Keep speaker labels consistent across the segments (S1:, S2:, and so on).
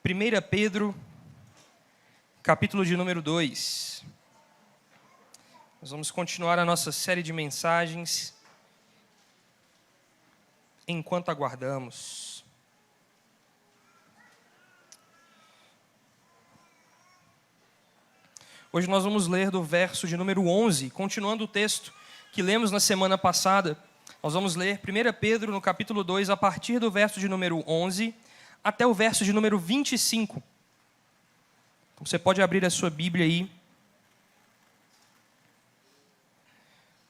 S1: 1 Pedro, capítulo de número 2. Nós vamos continuar a nossa série de mensagens enquanto aguardamos. Hoje nós vamos ler do verso de número 11, continuando o texto que lemos na semana passada. Nós vamos ler 1 Pedro no capítulo 2, a partir do verso de número 11 até o verso de número 25. Então, você pode abrir a sua Bíblia aí,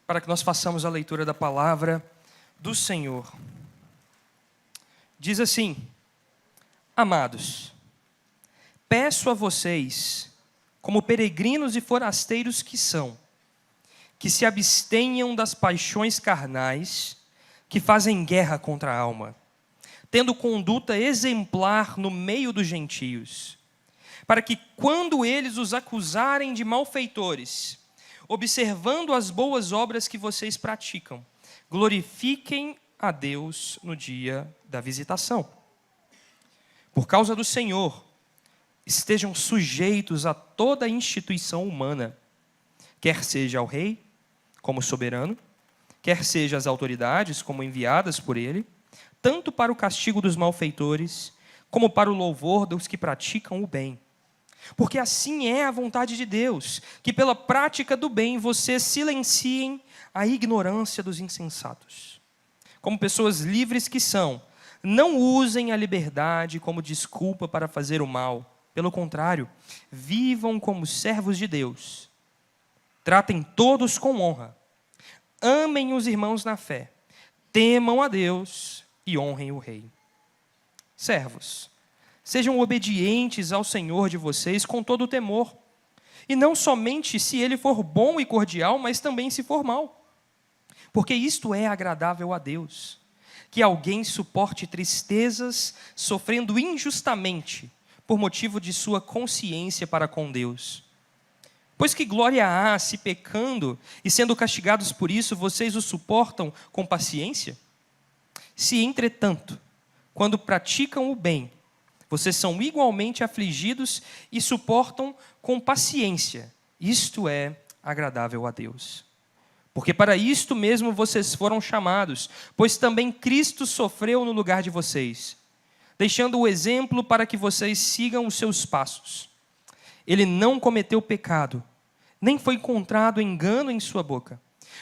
S1: para que nós façamos a leitura da palavra do Senhor. Diz assim: Amados, peço a vocês, como peregrinos e forasteiros que são, que se abstenham das paixões carnais que fazem guerra contra a alma, tendo conduta exemplar no meio dos gentios, para que, quando eles os acusarem de malfeitores, observando as boas obras que vocês praticam, glorifiquem a Deus no dia da visitação. Por causa do Senhor, estejam sujeitos a toda instituição humana, quer seja ao rei, como soberano, quer seja às autoridades, como enviadas por ele, tanto para o castigo dos malfeitores, como para o louvor dos que praticam o bem. Porque assim é a vontade de Deus, que pela prática do bem vocês silenciem a ignorância dos insensatos. Como pessoas livres que são, não usem a liberdade como desculpa para fazer o mal. Pelo contrário, vivam como servos de Deus. Tratem todos com honra. Amem os irmãos na fé. Temam a Deus e honrem o rei. Servos, sejam obedientes ao Senhor de vocês com todo o temor, e não somente se ele for bom e cordial, mas também se for mau. Porque isto é agradável a Deus, que alguém suporte tristezas, sofrendo injustamente, por motivo de sua consciência para com Deus. Pois que glória há se pecando, e sendo castigados por isso, vocês o suportam com paciência? Se, entretanto, quando praticam o bem, vocês são igualmente afligidos e suportam com paciência, isto é agradável a Deus. Porque para isto mesmo vocês foram chamados, pois também Cristo sofreu no lugar de vocês, deixando o exemplo para que vocês sigam os seus passos. Ele não cometeu pecado, nem foi encontrado engano em sua boca.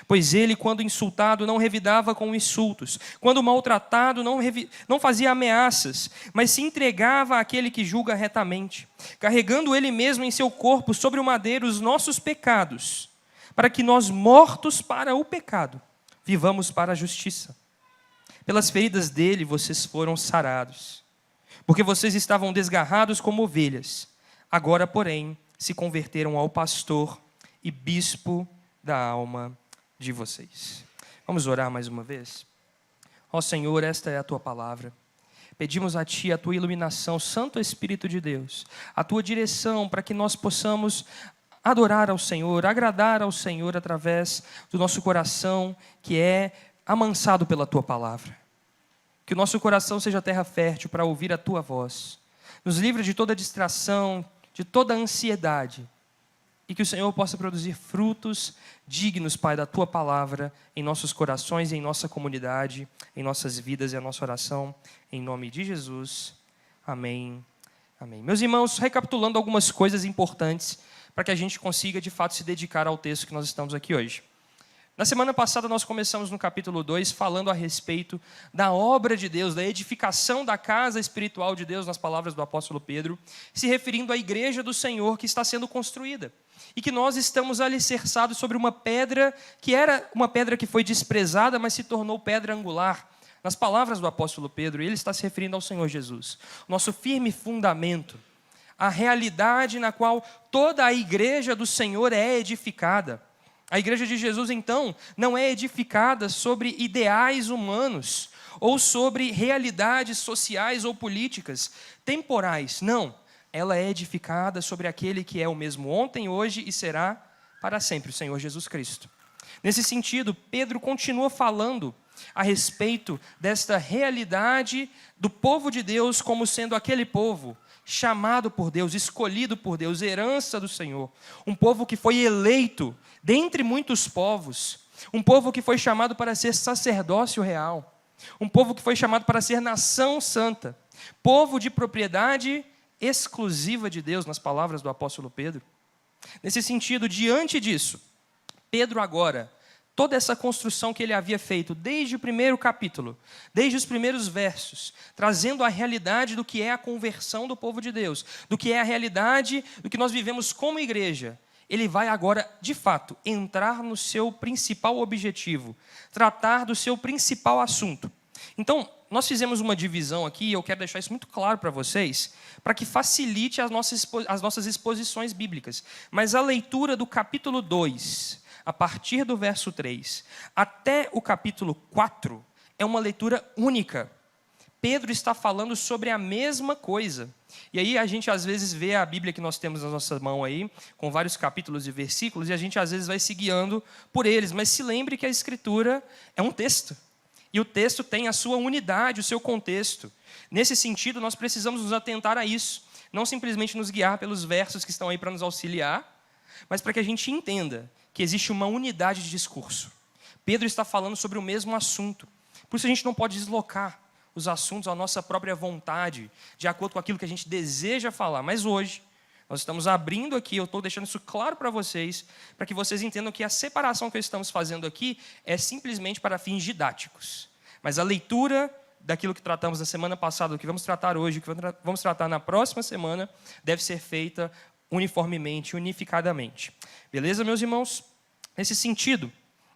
S1: Pois ele, quando insultado, não revidava com insultos. Quando maltratado, não fazia ameaças, mas se entregava àquele que julga retamente, carregando ele mesmo em seu corpo sobre o madeiro os nossos pecados, para que nós, mortos para o pecado, vivamos para a justiça. Pelas feridas dele vocês foram sarados, porque vocês estavam desgarrados como ovelhas. Agora, porém, se converteram ao pastor e bispo da alma de vocês. Vamos orar mais uma vez? Ó Senhor, esta é a Tua palavra. Pedimos a Ti a Tua iluminação, Santo Espírito de Deus, a Tua direção para que nós possamos adorar ao Senhor, agradar ao Senhor através do nosso coração que é amansado pela Tua palavra. Que o nosso coração seja terra fértil para ouvir a Tua voz. Nos livre de toda distração, de toda ansiedade, e que o Senhor possa produzir frutos dignos, Pai, da Tua palavra em nossos corações, em nossa comunidade, em nossas vidas e a nossa oração, em nome de Jesus. Amém. Amém. Meus irmãos, recapitulando algumas coisas importantes para que a gente consiga, de fato, se dedicar ao texto que nós estamos aqui hoje. Na semana passada nós começamos no capítulo 2 falando a respeito da obra de Deus, da edificação da casa espiritual de Deus, nas palavras do apóstolo Pedro, se referindo à igreja do Senhor que está sendo construída. E que nós estamos alicerçados sobre uma pedra que era uma pedra que foi desprezada, mas se tornou pedra angular. Nas palavras do apóstolo Pedro, ele está se referindo ao Senhor Jesus. Nosso firme fundamento, a realidade na qual toda a igreja do Senhor é edificada. A igreja de Jesus, então, não é edificada sobre ideais humanos ou sobre realidades sociais ou políticas temporais. Não, ela é edificada sobre aquele que é o mesmo ontem, hoje e será para sempre, o Senhor Jesus Cristo. Nesse sentido, Pedro continua falando a respeito desta realidade do povo de Deus como sendo aquele povo chamado por Deus, escolhido por Deus, herança do Senhor. Um povo que foi eleito dentre muitos povos. Um povo que foi chamado para ser sacerdócio real. Um povo que foi chamado para ser nação santa. Povo de propriedade exclusiva de Deus, nas palavras do apóstolo Pedro. Nesse sentido, diante disso, Pedro agora, toda essa construção que ele havia feito desde o primeiro capítulo, desde os primeiros versos, trazendo a realidade do que é a conversão do povo de Deus, do que é a realidade do que nós vivemos como igreja, ele vai agora, de fato, entrar no seu principal objetivo, tratar do seu principal assunto. Então, nós fizemos uma divisão aqui, e eu quero deixar isso muito claro para vocês, para que facilite as nossas exposições bíblicas. Mas a leitura do capítulo 2, a partir do verso 3, até o capítulo 4, é uma leitura única. Pedro está falando sobre a mesma coisa. E aí a gente às vezes vê a Bíblia que nós temos na nossa mão aí, com vários capítulos e versículos, e a gente às vezes vai se guiando por eles. Mas se lembre que a Escritura é um texto. E o texto tem a sua unidade, o seu contexto. Nesse sentido, nós precisamos nos atentar a isso. Não simplesmente nos guiar pelos versos que estão aí para nos auxiliar, mas para que a gente entenda que existe uma unidade de discurso. Pedro está falando sobre o mesmo assunto. Por isso a gente não pode deslocar os assuntos à nossa própria vontade, de acordo com aquilo que a gente deseja falar. Mas hoje, nós estamos abrindo aqui, eu estou deixando isso claro para vocês vocês entendam que a separação que estamos fazendo aqui é simplesmente para fins didáticos. Mas a leitura daquilo que tratamos na semana passada, do que vamos tratar hoje, do que vamos tratar na próxima semana, deve ser feita uniformemente, unificadamente. Beleza, meus irmãos? Nesse sentido,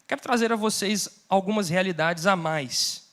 S1: quero trazer a vocês algumas realidades a mais.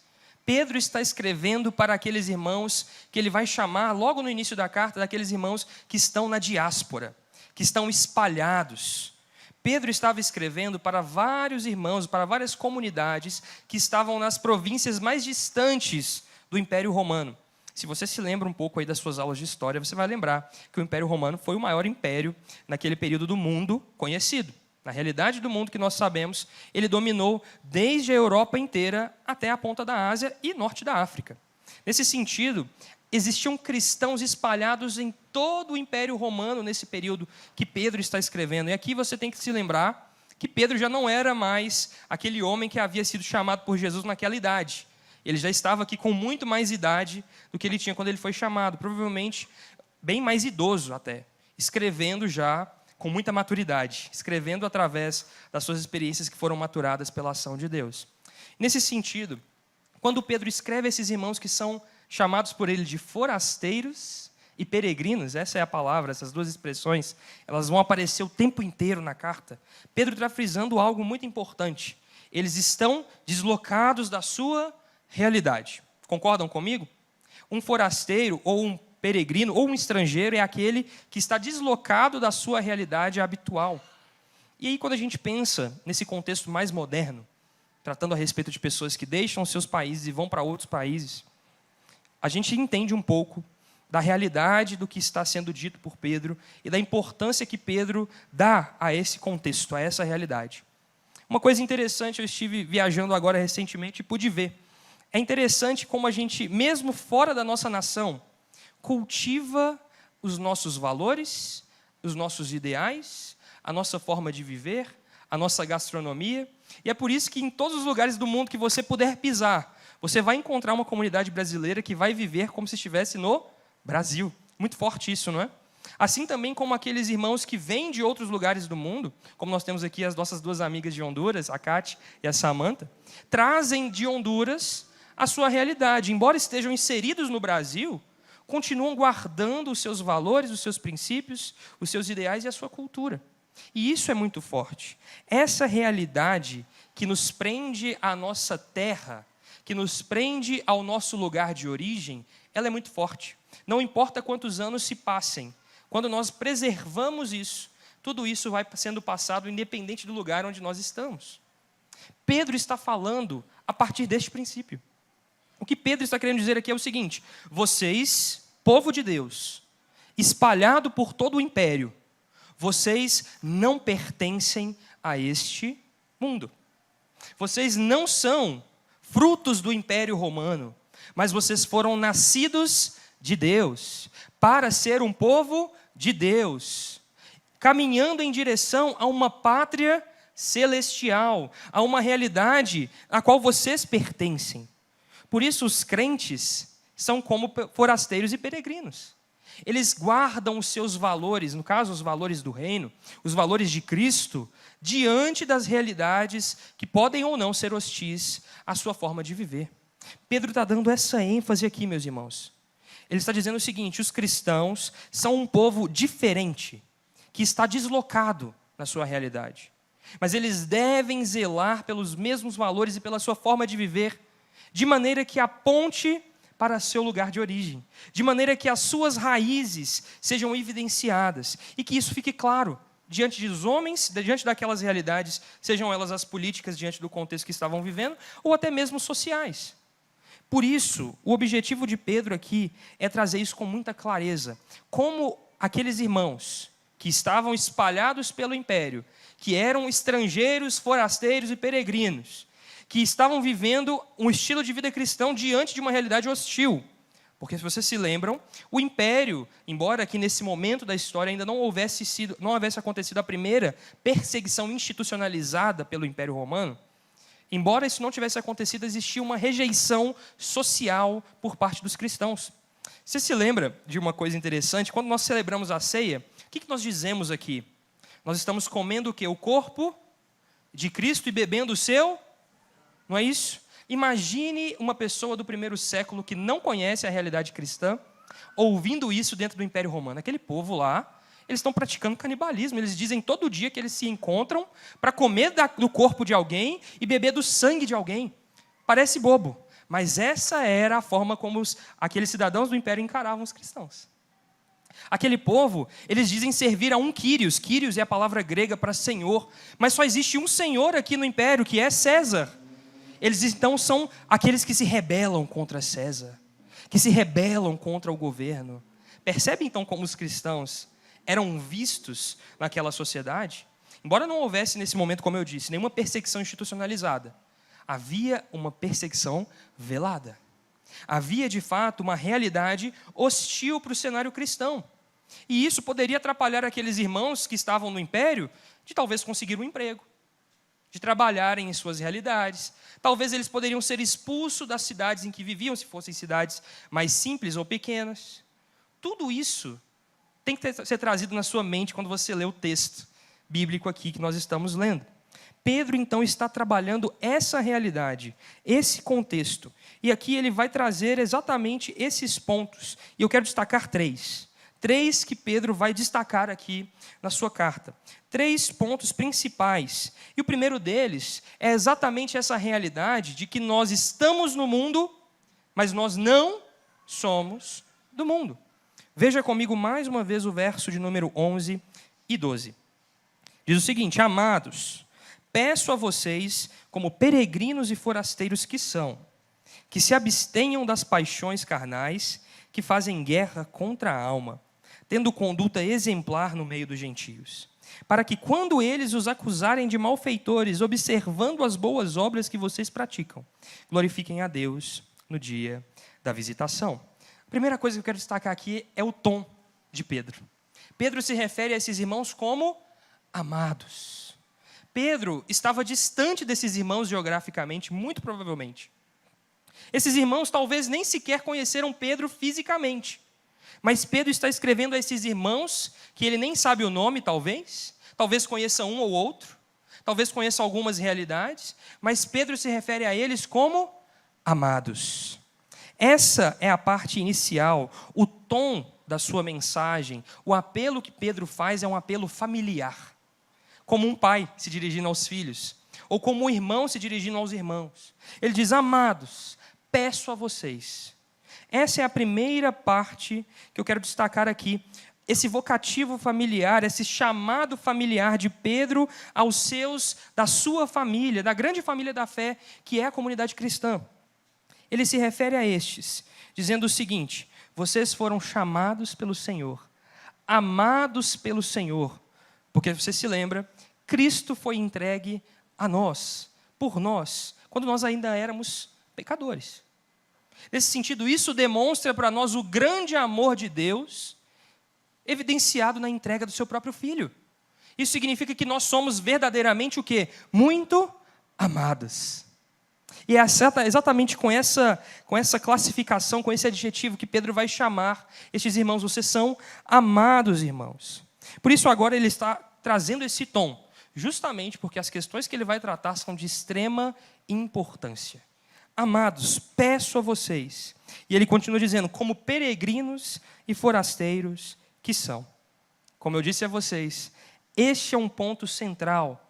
S1: Pedro está escrevendo para aqueles irmãos que ele vai chamar, logo no início da carta, daqueles irmãos que estão na diáspora, que estão espalhados. Pedro estava escrevendo para vários irmãos, para várias comunidades que estavam nas províncias mais distantes do Império Romano. Se você se lembra um pouco aí das suas aulas de história, você vai lembrar que o Império Romano foi o maior império naquele período do mundo conhecido. Na realidade do mundo que nós sabemos, ele dominou desde a Europa inteira até a ponta da Ásia e norte da África. Nesse sentido, existiam cristãos espalhados em todo o Império Romano nesse período que Pedro está escrevendo. E aqui você tem que se lembrar que Pedro já não era mais aquele homem que havia sido chamado por Jesus naquela idade. Ele já estava aqui com muito mais idade do que ele tinha quando ele foi chamado, provavelmente bem mais idoso até, escrevendo já com muita maturidade, escrevendo através das suas experiências que foram maturadas pela ação de Deus. Nesse sentido, quando Pedro escreve a esses irmãos que são chamados por ele de forasteiros e peregrinos, essa é a palavra, essas duas expressões, elas vão aparecer o tempo inteiro na carta. Pedro está frisando algo muito importante. Eles estão deslocados da sua realidade. Concordam comigo? Um forasteiro ou um peregrino ou um estrangeiro é aquele que está deslocado da sua realidade habitual. E aí, quando a gente pensa nesse contexto mais moderno, tratando a respeito de pessoas que deixam seus países e vão para outros países, a gente entende um pouco da realidade do que está sendo dito por Pedro e da importância que Pedro dá a esse contexto, a essa realidade. Uma coisa interessante, eu estive viajando agora recentemente e pude ver. É interessante como a gente, mesmo fora da nossa nação, cultiva os nossos valores, os nossos ideais, a nossa forma de viver, a nossa gastronomia. E é por isso que em todos os lugares do mundo que você puder pisar, você vai encontrar uma comunidade brasileira que vai viver como se estivesse no Brasil. Muito forte isso, não é? Assim também como aqueles irmãos que vêm de outros lugares do mundo, como nós temos aqui as nossas duas amigas de Honduras, a Kate e a Samantha, trazem de Honduras a sua realidade. Embora estejam inseridos no Brasil, continuam guardando os seus valores, os seus princípios, os seus ideais e a sua cultura. E isso é muito forte. Essa realidade que nos prende à nossa terra, que nos prende ao nosso lugar de origem, ela é muito forte. Não importa quantos anos se passem, quando nós preservamos isso, tudo isso vai sendo passado independente do lugar onde nós estamos. Pedro está falando a partir deste princípio. O que Pedro está querendo dizer aqui é o seguinte: vocês, povo de Deus, espalhado por todo o império, vocês não pertencem a este mundo. Vocês não são frutos do Império Romano, mas vocês foram nascidos de Deus, para ser um povo de Deus, caminhando em direção a uma pátria celestial, a uma realidade a qual vocês pertencem. Por isso os crentes são como forasteiros e peregrinos. Eles guardam os seus valores, no caso os valores do reino, os valores de Cristo, diante das realidades que podem ou não ser hostis à sua forma de viver. Pedro está dando essa ênfase aqui, meus irmãos. Ele está dizendo o seguinte: os cristãos são um povo diferente, que está deslocado na sua realidade. Mas eles devem zelar pelos mesmos valores e pela sua forma de viver, de maneira que aponte para seu lugar de origem, de maneira que as suas raízes sejam evidenciadas e que isso fique claro diante dos homens, diante daquelas realidades, sejam elas as políticas diante do contexto que estavam vivendo, ou até mesmo sociais. Por isso, o objetivo de Pedro aqui é trazer isso com muita clareza. Como aqueles irmãos que estavam espalhados pelo império, que eram estrangeiros, forasteiros e peregrinos, que estavam vivendo um estilo de vida cristão diante de uma realidade hostil. Porque, se vocês se lembram, o império, embora aqui nesse momento da história ainda não houvesse acontecido a primeira perseguição institucionalizada pelo Império Romano, embora isso não tivesse acontecido, existia uma rejeição social por parte dos cristãos. Você se lembra de uma coisa interessante? Quando nós celebramos a ceia, o que nós dizemos aqui? Nós estamos comendo o quê? O corpo de Cristo e bebendo o seu? Não é isso? Imagine uma pessoa do primeiro século que não conhece a realidade cristã, ouvindo isso dentro do Império Romano. Aquele povo lá, eles estão praticando canibalismo. Eles dizem todo dia que eles se encontram para comer do corpo de alguém e beber do sangue de alguém. Parece bobo, mas essa era a forma como aqueles cidadãos do Império encaravam os cristãos. Aquele povo, eles dizem servir a um Kyrios. Kyrios é a palavra grega para senhor, mas só existe um senhor aqui no Império, que é César. Eles então são aqueles que se rebelam contra César, que se rebelam contra o governo. Percebe então como os cristãos eram vistos naquela sociedade? Embora não houvesse nesse momento, como eu disse, nenhuma perseguição institucionalizada, havia uma perseguição velada. Havia de fato uma realidade hostil para o cenário cristão. E isso poderia atrapalhar aqueles irmãos que estavam no império de talvez conseguir um emprego, de trabalharem em suas realidades. Talvez eles poderiam ser expulsos das cidades em que viviam, se fossem cidades mais simples ou pequenas. Tudo isso tem que ser trazido na sua mente quando você lê o texto bíblico aqui que nós estamos lendo. Pedro, então, está trabalhando essa realidade, esse contexto. E aqui ele vai trazer exatamente esses pontos. E eu quero destacar três. Três que Pedro vai destacar aqui na sua carta. 3 pontos principais. E o primeiro deles é exatamente essa realidade de que nós estamos no mundo, mas nós não somos do mundo. Veja comigo mais uma vez o verso de número 11 e 12. Diz o seguinte: amados, peço a vocês, como peregrinos e forasteiros que são, que se abstenham das paixões carnais que fazem guerra contra a alma, tendo conduta exemplar no meio dos gentios, para que quando eles os acusarem de malfeitores, observando as boas obras que vocês praticam, glorifiquem a Deus no dia da visitação. A primeira coisa que eu quero destacar aqui é o tom de Pedro. Pedro se refere a esses irmãos como amados. Pedro estava distante desses irmãos geograficamente, muito provavelmente. Esses irmãos talvez nem sequer conheceram Pedro fisicamente. Mas Pedro está escrevendo a esses irmãos, que ele nem sabe o nome, talvez conheça um ou outro, talvez conheça algumas realidades, mas Pedro se refere a eles como amados. Essa é a parte inicial, o tom da sua mensagem, o apelo que Pedro faz é um apelo familiar, como um pai se dirigindo aos filhos, ou como um irmão se dirigindo aos irmãos. Ele diz: amados, peço a vocês. Essa é a primeira parte que eu quero destacar aqui. Esse vocativo familiar, esse chamado familiar de Pedro aos seus, da sua família, da grande família da fé, que é a comunidade cristã. Ele se refere a estes, dizendo o seguinte: vocês foram chamados pelo Senhor, amados pelo Senhor, porque você se lembra, Cristo foi entregue a nós, por nós, quando nós ainda éramos pecadores. Nesse sentido, isso demonstra para nós o grande amor de Deus, evidenciado na entrega do seu próprio Filho. Isso significa que nós somos verdadeiramente o quê? Muito amados. E é exatamente com essa classificação, com esse adjetivo que Pedro vai chamar estes irmãos. Vocês são amados irmãos. Por isso agora ele está trazendo esse tom, justamente porque as questões que ele vai tratar são de extrema importância. Amados, peço a vocês. E ele continua dizendo, como peregrinos e forasteiros que são. Como eu disse a vocês, este é um ponto central.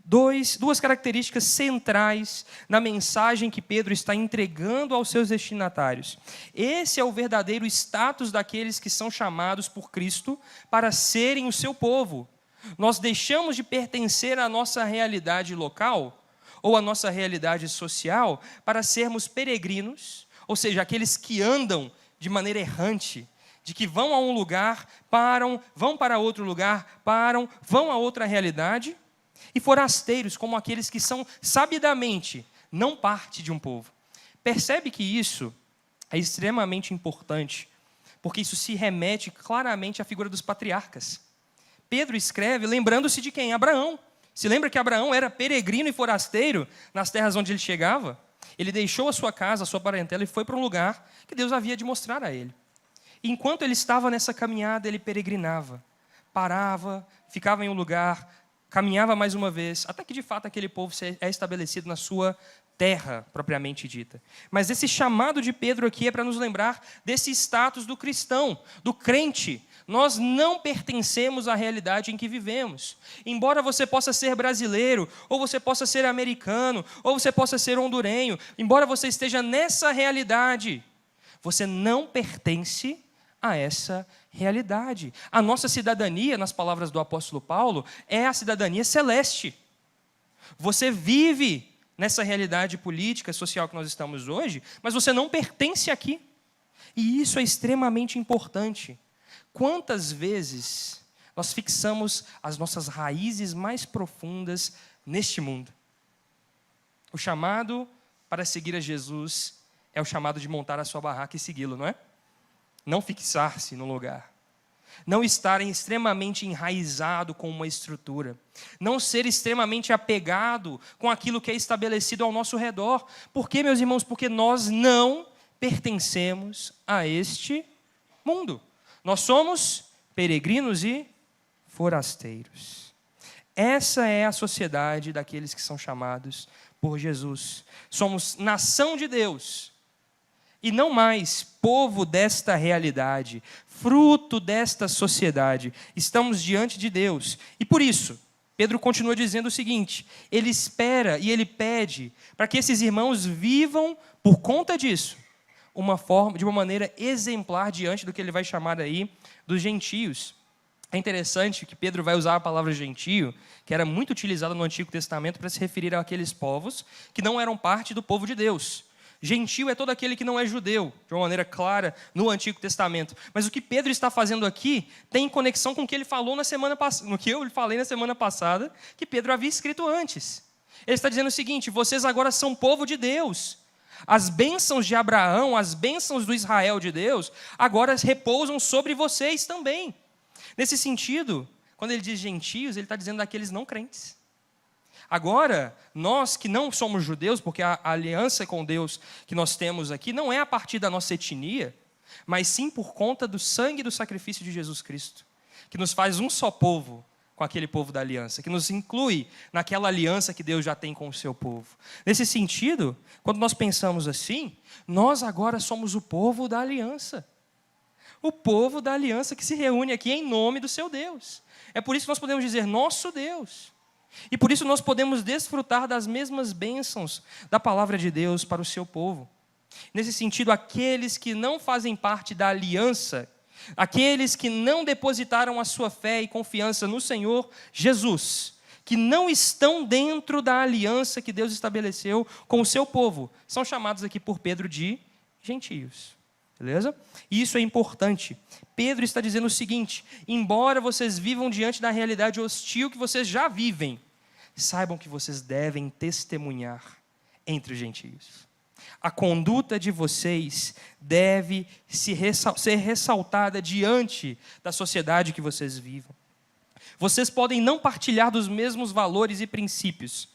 S1: Duas características centrais na mensagem que Pedro está entregando aos seus destinatários. Esse é o verdadeiro status daqueles que são chamados por Cristo para serem o seu povo. Nós deixamos de pertencer à nossa realidade local ou à nossa realidade social para sermos peregrinos, ou seja, aqueles que andam de maneira errante, de que vão a um lugar, param, vão para outro lugar, param, vão a outra realidade, e forasteiros, como aqueles que são sabidamente não parte de um povo. Percebe que isso é extremamente importante, porque isso se remete claramente à figura dos patriarcas. Pedro escreve lembrando-se de quem? Abraão. Se lembra que Abraão era peregrino e forasteiro nas terras onde ele chegava? Ele deixou a sua casa, a sua parentela e foi para um lugar que Deus havia de mostrar a ele. E enquanto ele estava nessa caminhada, ele peregrinava, parava, ficava em um lugar, caminhava mais uma vez, até que de fato aquele povo é estabelecido na sua terra, propriamente dita. Mas esse chamado de Pedro aqui é para nos lembrar desse status do cristão, do crente. Nós não pertencemos à realidade em que vivemos. Embora você possa ser brasileiro, ou você possa ser americano, ou você possa ser hondurenho, embora você esteja nessa realidade, você não pertence a essa realidade. A nossa cidadania, nas palavras do apóstolo Paulo, é a cidadania celeste. Você vive nessa realidade política, social que nós estamos hoje, mas você não pertence aqui. E isso é extremamente importante. Quantas vezes nós fixamos as nossas raízes mais profundas neste mundo? O chamado para seguir a Jesus é o chamado de montar a sua barraca e segui-lo, não é? Não fixar-se no lugar. Não estar extremamente enraizado com uma estrutura. Não ser extremamente apegado com aquilo que é estabelecido ao nosso redor. Por quê, meus irmãos? Porque nós não pertencemos a este mundo. Nós somos peregrinos e forasteiros. Essa é a sociedade daqueles que são chamados por Jesus. Somos nação de Deus. E não mais povo desta realidade, fruto desta sociedade. Estamos diante de Deus. E por isso, Pedro continua dizendo o seguinte, ele espera e ele pede para que esses irmãos vivam, por conta disso, de uma maneira exemplar diante do que ele vai chamar aí dos gentios. É interessante que Pedro vai usar a palavra gentio, que era muito utilizada no Antigo Testamento para se referir àqueles povos que não eram parte do povo de Deus. Gentio é todo aquele que não é judeu, de uma maneira clara, no Antigo Testamento. Mas o que Pedro está fazendo aqui tem conexão com o que ele falou no que eu falei na semana passada, que Pedro havia escrito antes. Ele está dizendo o seguinte, vocês agora são povo de Deus. As bênçãos de Abraão, as bênçãos do Israel de Deus, agora repousam sobre vocês também. Nesse sentido, quando ele diz gentios, ele está dizendo daqueles não crentes. Agora, nós que não somos judeus, porque a aliança com Deus que nós temos aqui não é a partir da nossa etnia, mas sim por conta do sangue e do sacrifício de Jesus Cristo, que nos faz um só povo com aquele povo da aliança, que nos inclui naquela aliança que Deus já tem com o seu povo. Nesse sentido, quando nós pensamos assim, nós agora somos o povo da aliança. O povo da aliança que se reúne aqui em nome do seu Deus. É por isso que nós podemos dizer nosso Deus. E por isso nós podemos desfrutar das mesmas bênçãos da palavra de Deus para o seu povo. Nesse sentido, aqueles que não fazem parte da aliança, aqueles que não depositaram a sua fé e confiança no Senhor Jesus, que não estão dentro da aliança que Deus estabeleceu com o seu povo, são chamados aqui por Pedro de gentios. Beleza? E isso é importante. Pedro está dizendo o seguinte, embora vocês vivam diante da realidade hostil que vocês já vivem, saibam que vocês devem testemunhar entre os gentios. A conduta de vocês deve ser ressaltada diante da sociedade que vocês vivem. Vocês podem não partilhar dos mesmos valores e princípios.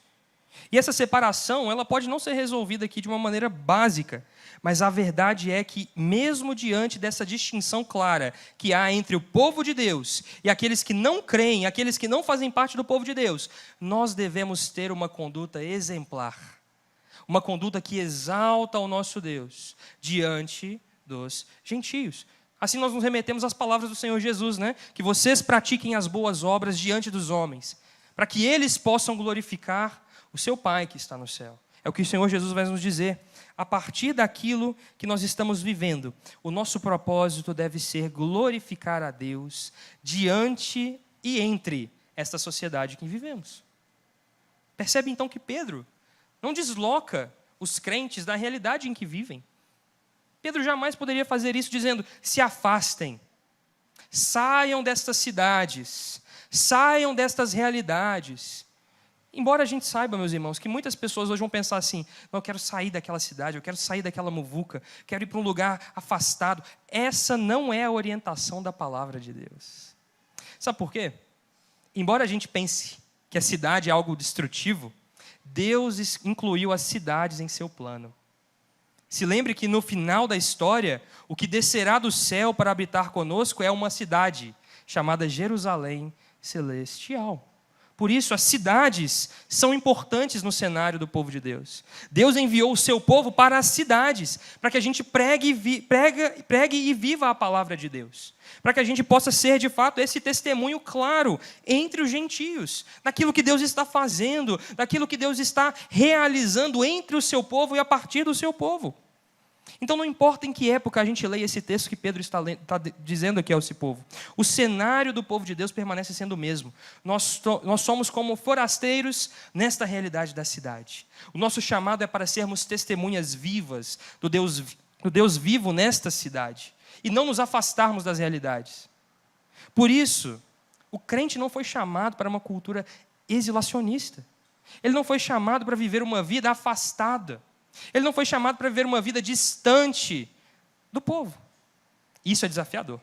S1: E essa separação, ela pode não ser resolvida aqui de uma maneira básica, mas a verdade é que, mesmo diante dessa distinção clara que há entre o povo de Deus e aqueles que não creem, aqueles que não fazem parte do povo de Deus, nós devemos ter uma conduta exemplar, uma conduta que exalta o nosso Deus diante dos gentios. Assim nós nos remetemos às palavras do Senhor Jesus, né? Que vocês pratiquem as boas obras diante dos homens, para que eles possam glorificar o seu Pai que está no céu. É o que o Senhor Jesus vai nos dizer. A partir daquilo que nós estamos vivendo, o nosso propósito deve ser glorificar a Deus diante e entre esta sociedade que vivemos. Percebe então que Pedro não desloca os crentes da realidade em que vivem. Pedro jamais poderia fazer isso dizendo: se afastem, saiam destas cidades, saiam destas realidades. Embora a gente saiba, meus irmãos, que muitas pessoas hoje vão pensar assim: eu quero sair daquela cidade, eu quero sair daquela muvuca, quero ir para um lugar afastado. Essa não é a orientação da palavra de Deus. Sabe por quê? Embora a gente pense que a cidade é algo destrutivo, Deus incluiu as cidades em seu plano. Se lembre que no final da história, o que descerá do céu para habitar conosco é uma cidade chamada Jerusalém Celestial. Por isso, as cidades são importantes no cenário do povo de Deus. Deus enviou o seu povo para as cidades, para que a gente pregue e viva a palavra de Deus. Para que a gente possa ser, de fato, esse testemunho claro entre os gentios, daquilo que Deus está fazendo, daquilo que Deus está realizando entre o seu povo e a partir do seu povo. Então não importa em que época a gente leia esse texto que Pedro está dizendo aqui ao esse povo, o cenário do povo de Deus permanece sendo o mesmo. Nós somos como forasteiros nesta realidade da cidade. O nosso chamado é para sermos testemunhas vivas do Deus vivo nesta cidade e não nos afastarmos das realidades. Por isso, o crente não foi chamado para uma cultura exilacionista. Ele não foi chamado para viver uma vida afastada. Ele não foi chamado para viver uma vida distante do povo. Isso é desafiador.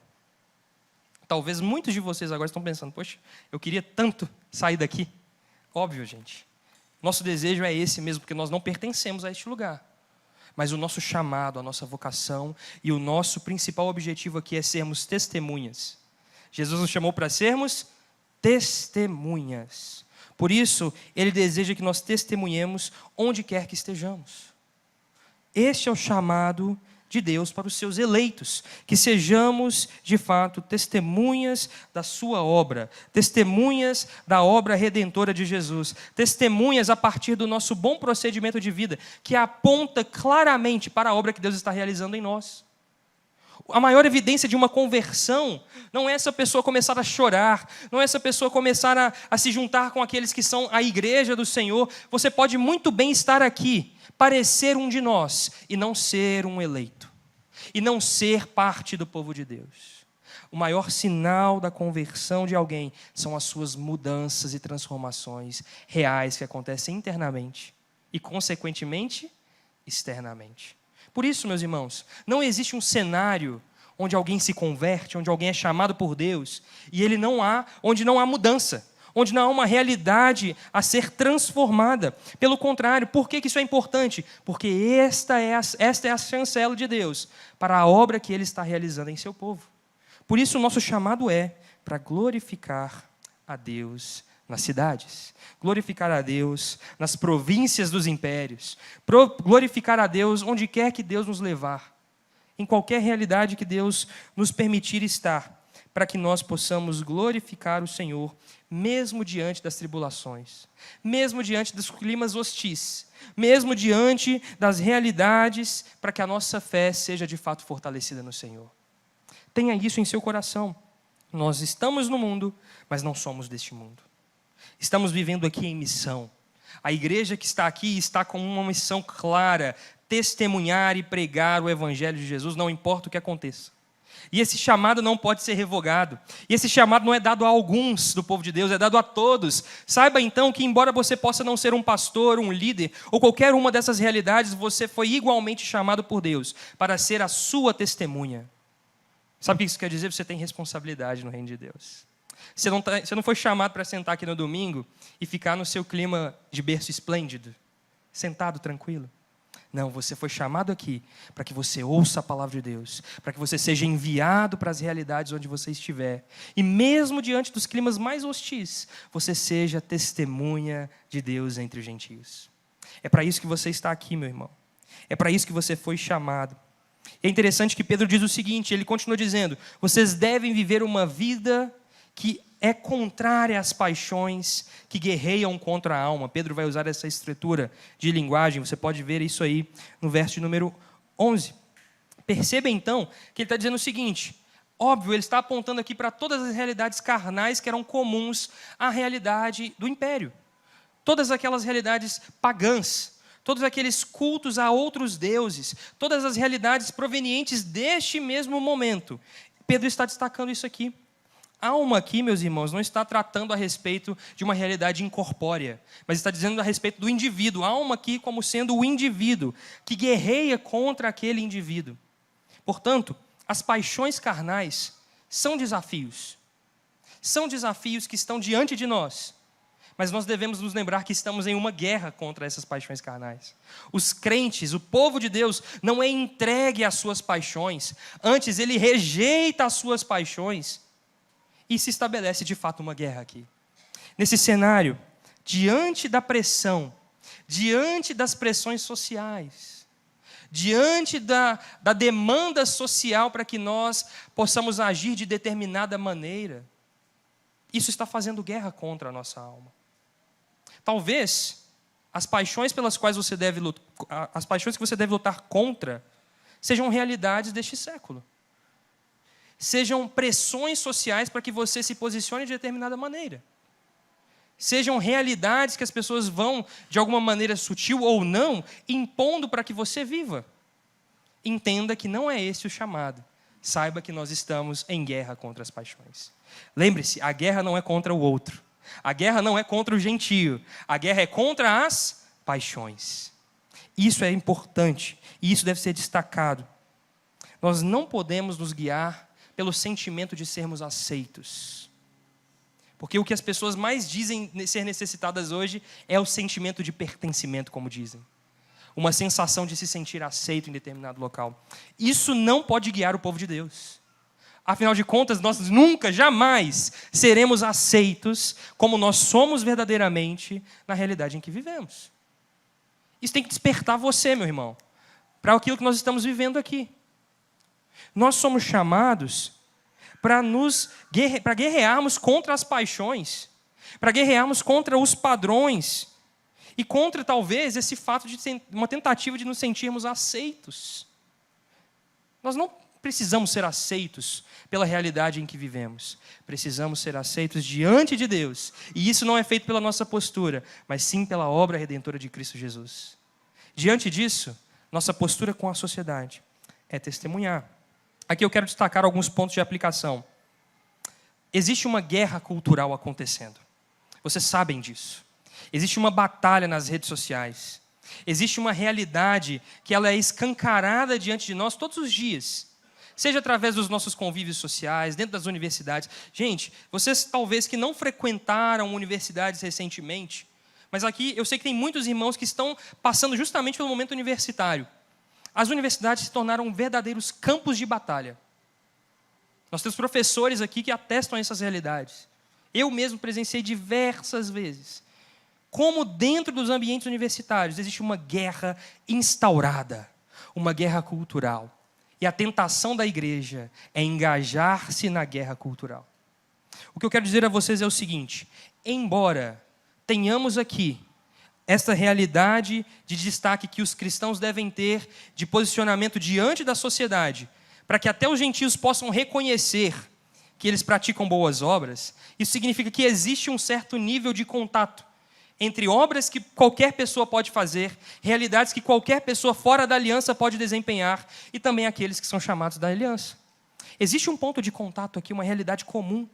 S1: Talvez muitos de vocês agora estão pensando: poxa, eu queria tanto sair daqui. Óbvio, gente. Nosso desejo é esse mesmo, porque nós não pertencemos a este lugar. Mas o nosso chamado, a nossa vocação e o nosso principal objetivo aqui é sermos testemunhas. Jesus nos chamou para sermos testemunhas. Por isso, Ele deseja que nós testemunhemos onde quer que estejamos. Este é o chamado de Deus para os seus eleitos, que sejamos, de fato, testemunhas da sua obra, testemunhas da obra redentora de Jesus, testemunhas a partir do nosso bom procedimento de vida, que aponta claramente para a obra que Deus está realizando em nós. A maior evidência de uma conversão não é essa pessoa começar a chorar, não é essa pessoa começar a se juntar com aqueles que são a igreja do Senhor. Você pode muito bem estar aqui, parecer um de nós e não ser um eleito, e não ser parte do povo de Deus. O maior sinal da conversão de alguém são as suas mudanças e transformações reais que acontecem internamente e, consequentemente, externamente. Por isso, meus irmãos, não existe um cenário onde alguém se converte, onde alguém é chamado por Deus, e onde não há mudança, onde não há uma realidade a ser transformada. Pelo contrário, por que isso é importante? Porque esta é a chancela de Deus para a obra que Ele está realizando em seu povo. Por isso, o nosso chamado é para glorificar a Deus nas cidades, glorificar a Deus nas províncias dos impérios, glorificar a Deus onde quer que Deus nos levar, em qualquer realidade que Deus nos permitir estar, para que nós possamos glorificar o Senhor, mesmo diante das tribulações, mesmo diante dos climas hostis, mesmo diante das realidades, para que a nossa fé seja de fato fortalecida no Senhor. Tenha isso em seu coração. Nós estamos no mundo, mas não somos deste mundo. Estamos vivendo aqui em missão. A igreja que está aqui está com uma missão clara: testemunhar e pregar o Evangelho de Jesus, não importa o que aconteça. E esse chamado não pode ser revogado. E esse chamado não é dado a alguns do povo de Deus, é dado a todos. Saiba então que, embora você possa não ser um pastor, um líder, ou qualquer uma dessas realidades, você foi igualmente chamado por Deus para ser a sua testemunha. Sabe o que isso quer dizer? Você tem responsabilidade no reino de Deus. Você não foi chamado para sentar aqui no domingo e ficar no seu clima de berço esplêndido, sentado tranquilo. Não, você foi chamado aqui para que você ouça a palavra de Deus, para que você seja enviado para as realidades onde você estiver. E mesmo diante dos climas mais hostis, você seja testemunha de Deus entre os gentios. É para isso que você está aqui, meu irmão. É para isso que você foi chamado. É interessante que Pedro diz o seguinte, ele continua dizendo: vocês devem viver uma vida que é contrária às paixões que guerreiam contra a alma. Pedro vai usar essa estrutura de linguagem, você pode ver isso aí no verso de número 11. Perceba então que ele está dizendo o seguinte, óbvio, ele está apontando aqui para todas as realidades carnais que eram comuns à realidade do império. Todas aquelas realidades pagãs, todos aqueles cultos a outros deuses, todas as realidades provenientes deste mesmo momento. Pedro está destacando isso aqui. Alma aqui, meus irmãos, não está tratando a respeito de uma realidade incorpórea, mas está dizendo a respeito do indivíduo. Alma aqui como sendo o indivíduo que guerreia contra aquele indivíduo. Portanto, as paixões carnais são desafios. São desafios que estão diante de nós. Mas nós devemos nos lembrar que estamos em uma guerra contra essas paixões carnais. Os crentes, o povo de Deus, não é entregue às suas paixões. Antes, ele rejeita as suas paixões. E se estabelece de fato uma guerra aqui. Nesse cenário, diante da pressão, diante das pressões sociais, diante da demanda social para que nós possamos agir de determinada maneira, isso está fazendo guerra contra a nossa alma. Talvez as paixões pelas quais você deve lutar, as paixões que você deve lutar contra, sejam realidades deste século. Sejam pressões sociais para que você se posicione de determinada maneira. Sejam realidades que as pessoas vão, de alguma maneira sutil ou não, impondo para que você viva. Entenda que não é esse o chamado. Saiba que nós estamos em guerra contra as paixões. Lembre-se, a guerra não é contra o outro. A guerra não é contra o gentio. A guerra é contra as paixões. Isso é importante e isso deve ser destacado. Nós não podemos nos guiar pelo sentimento de sermos aceitos. Porque o que as pessoas mais dizem ser necessitadas hoje é o sentimento de pertencimento, como dizem. Uma sensação de se sentir aceito em determinado local. Isso não pode guiar o povo de Deus. Afinal de contas, nós nunca, jamais seremos aceitos como nós somos verdadeiramente na realidade em que vivemos. Isso tem que despertar você, meu irmão, para aquilo que nós estamos vivendo aqui. Nós somos chamados para guerrearmos contra as paixões, para guerrearmos contra os padrões e contra, talvez, esse fato de uma tentativa de nos sentirmos aceitos. Nós não precisamos ser aceitos pela realidade em que vivemos. Precisamos ser aceitos diante de Deus. E isso não é feito pela nossa postura, mas sim pela obra redentora de Cristo Jesus. Diante disso, nossa postura com a sociedade é testemunhar. Aqui eu quero destacar alguns pontos de aplicação. Existe uma guerra cultural acontecendo. Vocês sabem disso. Existe uma batalha nas redes sociais. Existe uma realidade que ela é escancarada diante de nós todos os dias. Seja através dos nossos convívios sociais, dentro das universidades. Gente, vocês talvez que não frequentaram universidades recentemente, mas aqui eu sei que tem muitos irmãos que estão passando justamente pelo momento universitário. As universidades se tornaram verdadeiros campos de batalha. Nós temos professores aqui que atestam essas realidades. Eu mesmo presenciei diversas vezes como dentro dos ambientes universitários existe uma guerra instaurada, uma guerra cultural. E a tentação da igreja é engajar-se na guerra cultural. O que eu quero dizer a vocês é o seguinte: embora tenhamos aqui esta realidade de destaque que os cristãos devem ter de posicionamento diante da sociedade, para que até os gentios possam reconhecer que eles praticam boas obras, isso significa que existe um certo nível de contato entre obras que qualquer pessoa pode fazer, realidades que qualquer pessoa fora da aliança pode desempenhar, e também aqueles que são chamados da aliança. Existe um ponto de contato aqui, uma realidade comum.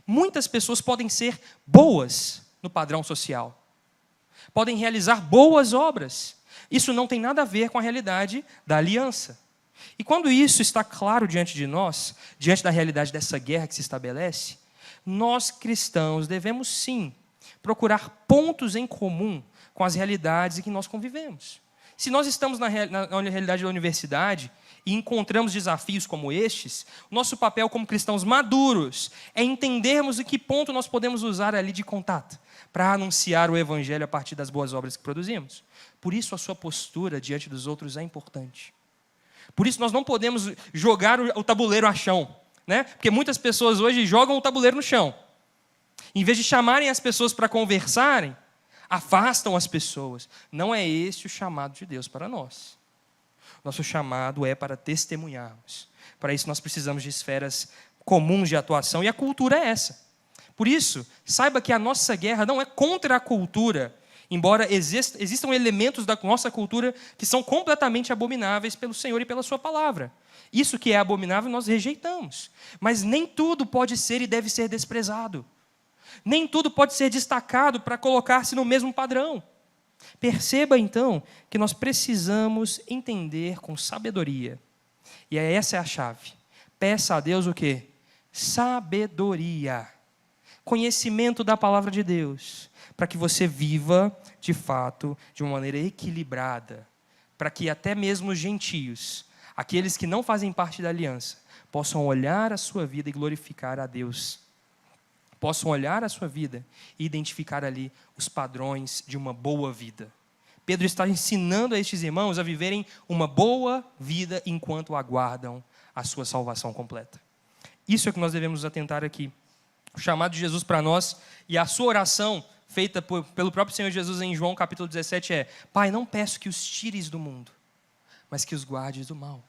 S1: Muitas pessoas podem ser boas no padrão social. Podem realizar boas obras. Isso não tem nada a ver com a realidade da aliança. E quando isso está claro diante de nós, diante da realidade dessa guerra que se estabelece, nós cristãos devemos sim procurar pontos em comum com as realidades em que nós convivemos. Se nós estamos na realidade da universidade e encontramos desafios como estes, nosso papel como cristãos maduros é entendermos em que ponto nós podemos usar ali de contato para anunciar o evangelho a partir das boas obras que produzimos. Por isso a sua postura diante dos outros é importante. Por isso nós não podemos jogar o tabuleiro ao chão, né? Porque muitas pessoas hoje jogam o tabuleiro no chão. Em vez de chamarem as pessoas para conversarem, afastam as pessoas. Não é esse o chamado de Deus para nós. Nosso chamado é para testemunharmos. Para isso nós precisamos de esferas comuns de atuação e a cultura é essa. Por isso, saiba que a nossa guerra não é contra a cultura, embora existam elementos da nossa cultura que são completamente abomináveis pelo Senhor e pela sua palavra. Isso que é abominável nós rejeitamos. Mas nem tudo pode ser e deve ser desprezado. Nem tudo pode ser destacado para colocar-se no mesmo padrão. Perceba, então, que nós precisamos entender com sabedoria. E essa é a chave. Peça a Deus o quê? Sabedoria. Conhecimento da palavra de Deus. Para que você viva, de fato, de uma maneira equilibrada. Para que até mesmo os gentios, aqueles que não fazem parte da aliança, possam olhar a sua vida e glorificar a Deus. Possam olhar a sua vida e identificar ali os padrões de uma boa vida. Pedro está ensinando a estes irmãos a viverem uma boa vida enquanto aguardam a sua salvação completa. Isso é o que nós devemos atentar aqui. O chamado de Jesus para nós e a sua oração feita pelo próprio Senhor Jesus em João capítulo 17 é: Pai, não peço que os tires do mundo, mas que os guardes do mal.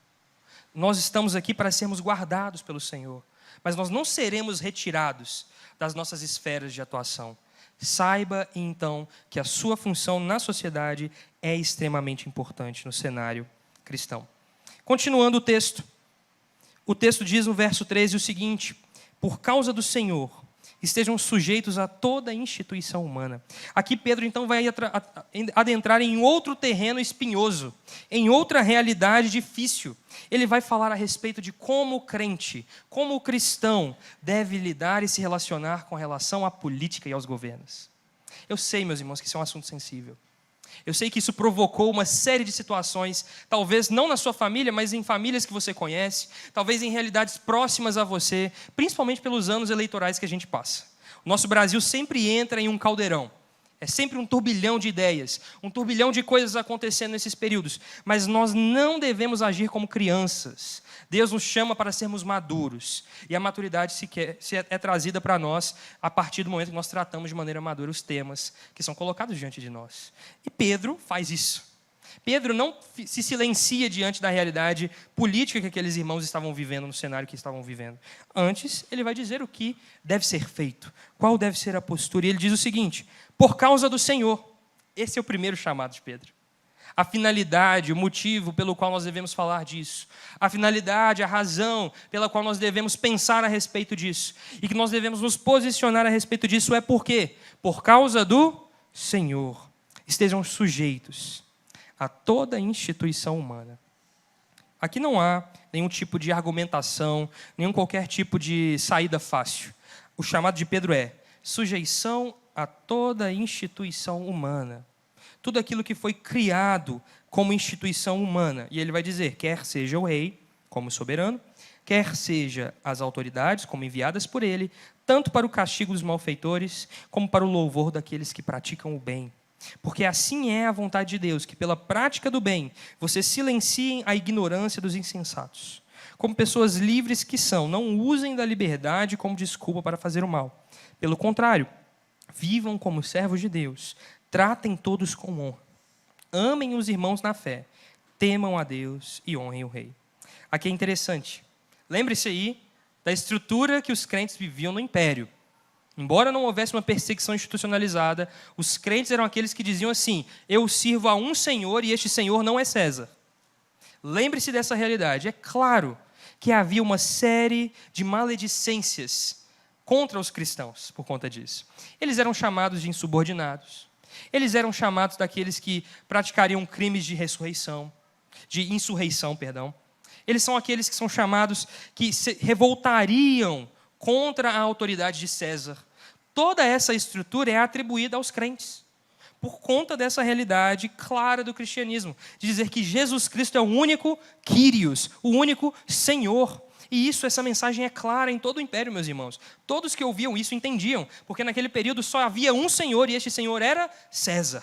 S1: Nós estamos aqui para sermos guardados pelo Senhor, mas nós não seremos retirados das nossas esferas de atuação. Saiba, então, que a sua função na sociedade é extremamente importante no cenário cristão. Continuando o texto diz no verso 13 o seguinte: por causa do Senhor, estejam sujeitos a toda instituição humana. Aqui Pedro então vai adentrar em outro terreno espinhoso, em outra realidade difícil. Ele vai falar a respeito de como o crente, como o cristão deve lidar e se relacionar com relação à política e aos governos. Eu sei, meus irmãos, que isso é um assunto sensível. Eu sei que isso provocou uma série de situações, talvez não na sua família, mas em famílias que você conhece, talvez em realidades próximas a você, principalmente pelos anos eleitorais que a gente passa. O nosso Brasil sempre entra em um caldeirão. É sempre um turbilhão de ideias, um turbilhão de coisas acontecendo nesses períodos. Mas nós não devemos agir como crianças. Deus nos chama para sermos maduros. E a maturidade é trazida para nós a partir do momento que nós tratamos de maneira madura os temas que são colocados diante de nós. E Pedro faz isso. Pedro não se silencia diante da realidade política que aqueles irmãos estavam vivendo, no cenário que estavam vivendo. Antes, ele vai dizer o que deve ser feito, qual deve ser a postura. E ele diz o seguinte: por causa do Senhor. Esse é o primeiro chamado de Pedro. A finalidade, o motivo pelo qual nós devemos falar disso. A finalidade, a razão pela qual nós devemos pensar a respeito disso. E que nós devemos nos posicionar a respeito disso é por quê? Por causa do Senhor. Estejam sujeitos a toda instituição humana. Aqui não há nenhum tipo de argumentação, nenhum qualquer tipo de saída fácil. O chamado de Pedro é sujeição a toda instituição humana. Tudo aquilo que foi criado como instituição humana. E ele vai dizer, quer seja o rei, como soberano, quer seja as autoridades, como enviadas por ele, tanto para o castigo dos malfeitores, como para o louvor daqueles que praticam o bem. Porque assim é a vontade de Deus, que pela prática do bem, vocês silenciem a ignorância dos insensatos. Como pessoas livres que são, não usem da liberdade como desculpa para fazer o mal. Pelo contrário, vivam como servos de Deus, tratem todos com honra. Amem os irmãos na fé, temam a Deus e honrem o rei. Aqui é interessante. Lembre-se aí da estrutura que os crentes viviam no império. Embora não houvesse uma perseguição institucionalizada, os crentes eram aqueles que diziam assim: eu sirvo a um Senhor e este Senhor não é César. Lembre-se dessa realidade. É claro que havia uma série de maledicências contra os cristãos por conta disso. Eles eram chamados de insubordinados. Eles eram chamados daqueles que praticariam crimes de insurreição. Eles são aqueles que são chamados que se revoltariam contra a autoridade de César. Toda essa estrutura é atribuída aos crentes, por conta dessa realidade clara do cristianismo, de dizer que Jesus Cristo é o único Kyrios, o único Senhor. E essa mensagem é clara em todo o império, meus irmãos. Todos que ouviam isso entendiam, porque naquele período só havia um Senhor, e este Senhor era César.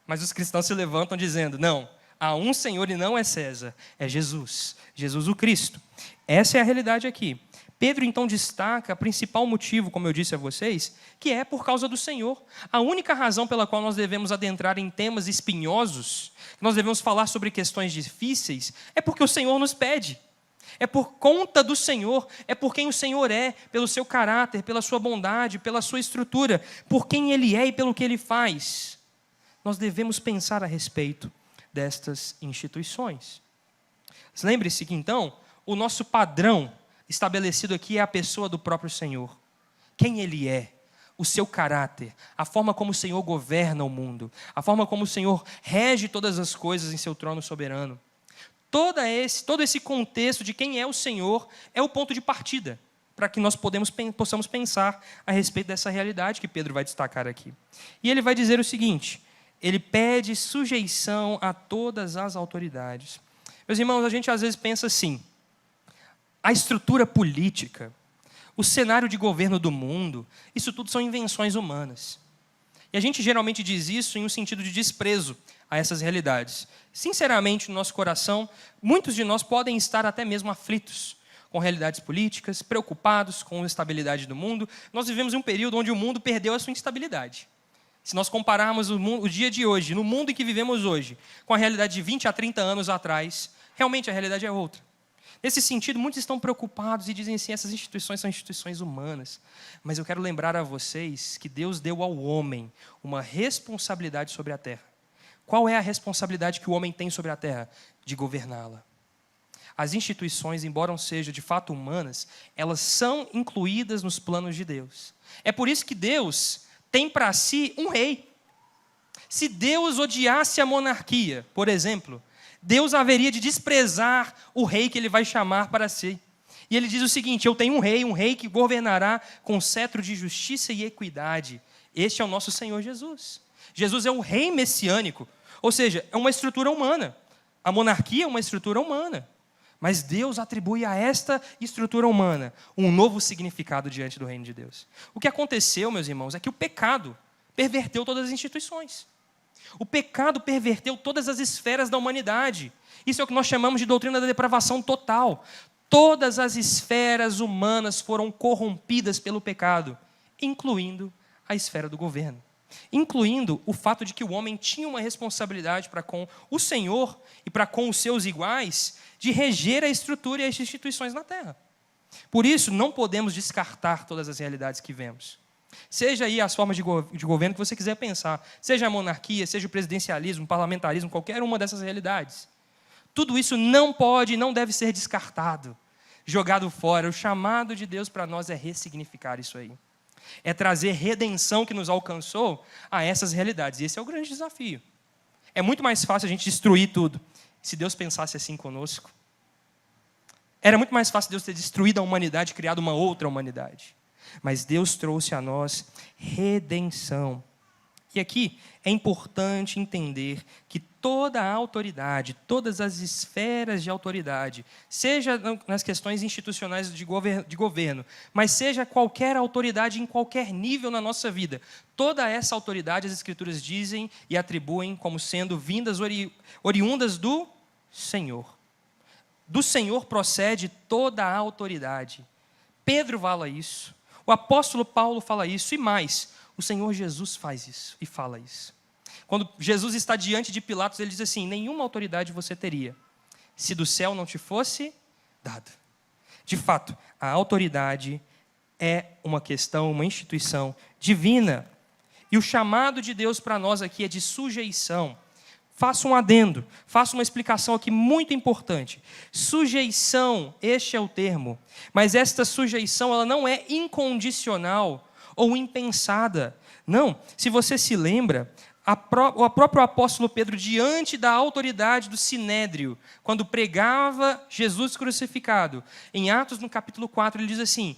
S1: Mas os cristãos se levantam dizendo, não, há um Senhor e não é César, é Jesus, Jesus o Cristo. Essa é a realidade aqui. Pedro, então, destaca o principal motivo, como eu disse a vocês, que é por causa do Senhor. A única razão pela qual nós devemos adentrar em temas espinhosos, nós devemos falar sobre questões difíceis, é porque o Senhor nos pede. É por conta do Senhor, é por quem o Senhor é, pelo seu caráter, pela sua bondade, pela sua estrutura, por quem Ele é e pelo que Ele faz. Nós devemos pensar a respeito destas instituições. Lembre-se que, então, o nosso padrão estabelecido aqui é a pessoa do próprio Senhor. Quem Ele é, o seu caráter, a forma como o Senhor governa o mundo, a forma como o Senhor rege todas as coisas em seu trono soberano. Todo esse contexto de quem é o Senhor é o ponto de partida para que nós possamos pensar a respeito dessa realidade que Pedro vai destacar aqui. E ele vai dizer o seguinte, ele pede sujeição a todas as autoridades. Meus irmãos, a gente às vezes pensa assim, a estrutura política, o cenário de governo do mundo, isso tudo são invenções humanas. E a gente geralmente diz isso em um sentido de desprezo a essas realidades. Sinceramente, no nosso coração, muitos de nós podem estar até mesmo aflitos com realidades políticas, preocupados com a estabilidade do mundo. Nós vivemos em um período onde o mundo perdeu a sua instabilidade. Se nós compararmos o dia de hoje, no mundo em que vivemos hoje, com a realidade de 20 a 30 anos atrás, realmente a realidade é outra. Nesse sentido, muitos estão preocupados e dizem assim, essas instituições são instituições humanas. Mas eu quero lembrar a vocês que Deus deu ao homem uma responsabilidade sobre a terra. Qual é a responsabilidade que o homem tem sobre a terra? De governá-la. As instituições, embora sejam de fato humanas, elas são incluídas nos planos de Deus. É por isso que Deus tem para si um rei. Se Deus odiasse a monarquia, por exemplo, Deus haveria de desprezar o rei que ele vai chamar para si. E ele diz o seguinte, eu tenho um rei que governará com cetro de justiça e equidade. Este é o nosso Senhor Jesus. Jesus é o rei messiânico, ou seja, é uma estrutura humana. A monarquia é uma estrutura humana. Mas Deus atribui a esta estrutura humana um novo significado diante do reino de Deus. O que aconteceu, meus irmãos, é que o pecado perverteu todas as instituições. O pecado perverteu todas as esferas da humanidade. Isso é o que nós chamamos de doutrina da depravação total. Todas as esferas humanas foram corrompidas pelo pecado, incluindo a esfera do governo. Incluindo o fato de que o homem tinha uma responsabilidade para com o Senhor e para com os seus iguais de reger a estrutura e as instituições na terra. Por isso, não podemos descartar todas as realidades que vemos. Seja aí as formas de governo que você quiser pensar, seja a monarquia, seja o presidencialismo, o parlamentarismo, qualquer uma dessas realidades. Tudo isso não pode, não deve ser descartado, jogado fora. O chamado de Deus para nós é ressignificar isso aí. É trazer redenção que nos alcançou a essas realidades. E esse é o grande desafio. É muito mais fácil a gente destruir tudo, se Deus pensasse assim conosco. Era muito mais fácil Deus ter destruído a humanidade e criado uma outra humanidade. Mas Deus trouxe a nós redenção. E aqui é importante entender que toda a autoridade, todas as esferas de autoridade, seja nas questões institucionais de governo, mas seja qualquer autoridade em qualquer nível na nossa vida, toda essa autoridade as Escrituras dizem e atribuem como sendo vindas oriundas do Senhor. Do Senhor procede toda a autoridade. Pedro fala isso, o apóstolo Paulo fala isso e mais, o Senhor Jesus faz isso e fala isso. Quando Jesus está diante de Pilatos, ele diz assim, nenhuma autoridade você teria, se do céu não te fosse dado. De fato, a autoridade é uma questão, uma instituição divina. E o chamado de Deus para nós aqui é de sujeição. faço um adendo, faço uma explicação aqui muito importante. Sujeição, este é o termo, mas esta sujeição ela não é incondicional ou impensada. Não, se você se lembra, o próprio apóstolo Pedro, diante da autoridade do Sinédrio, quando pregava Jesus crucificado, em Atos, no capítulo 4, ele diz assim: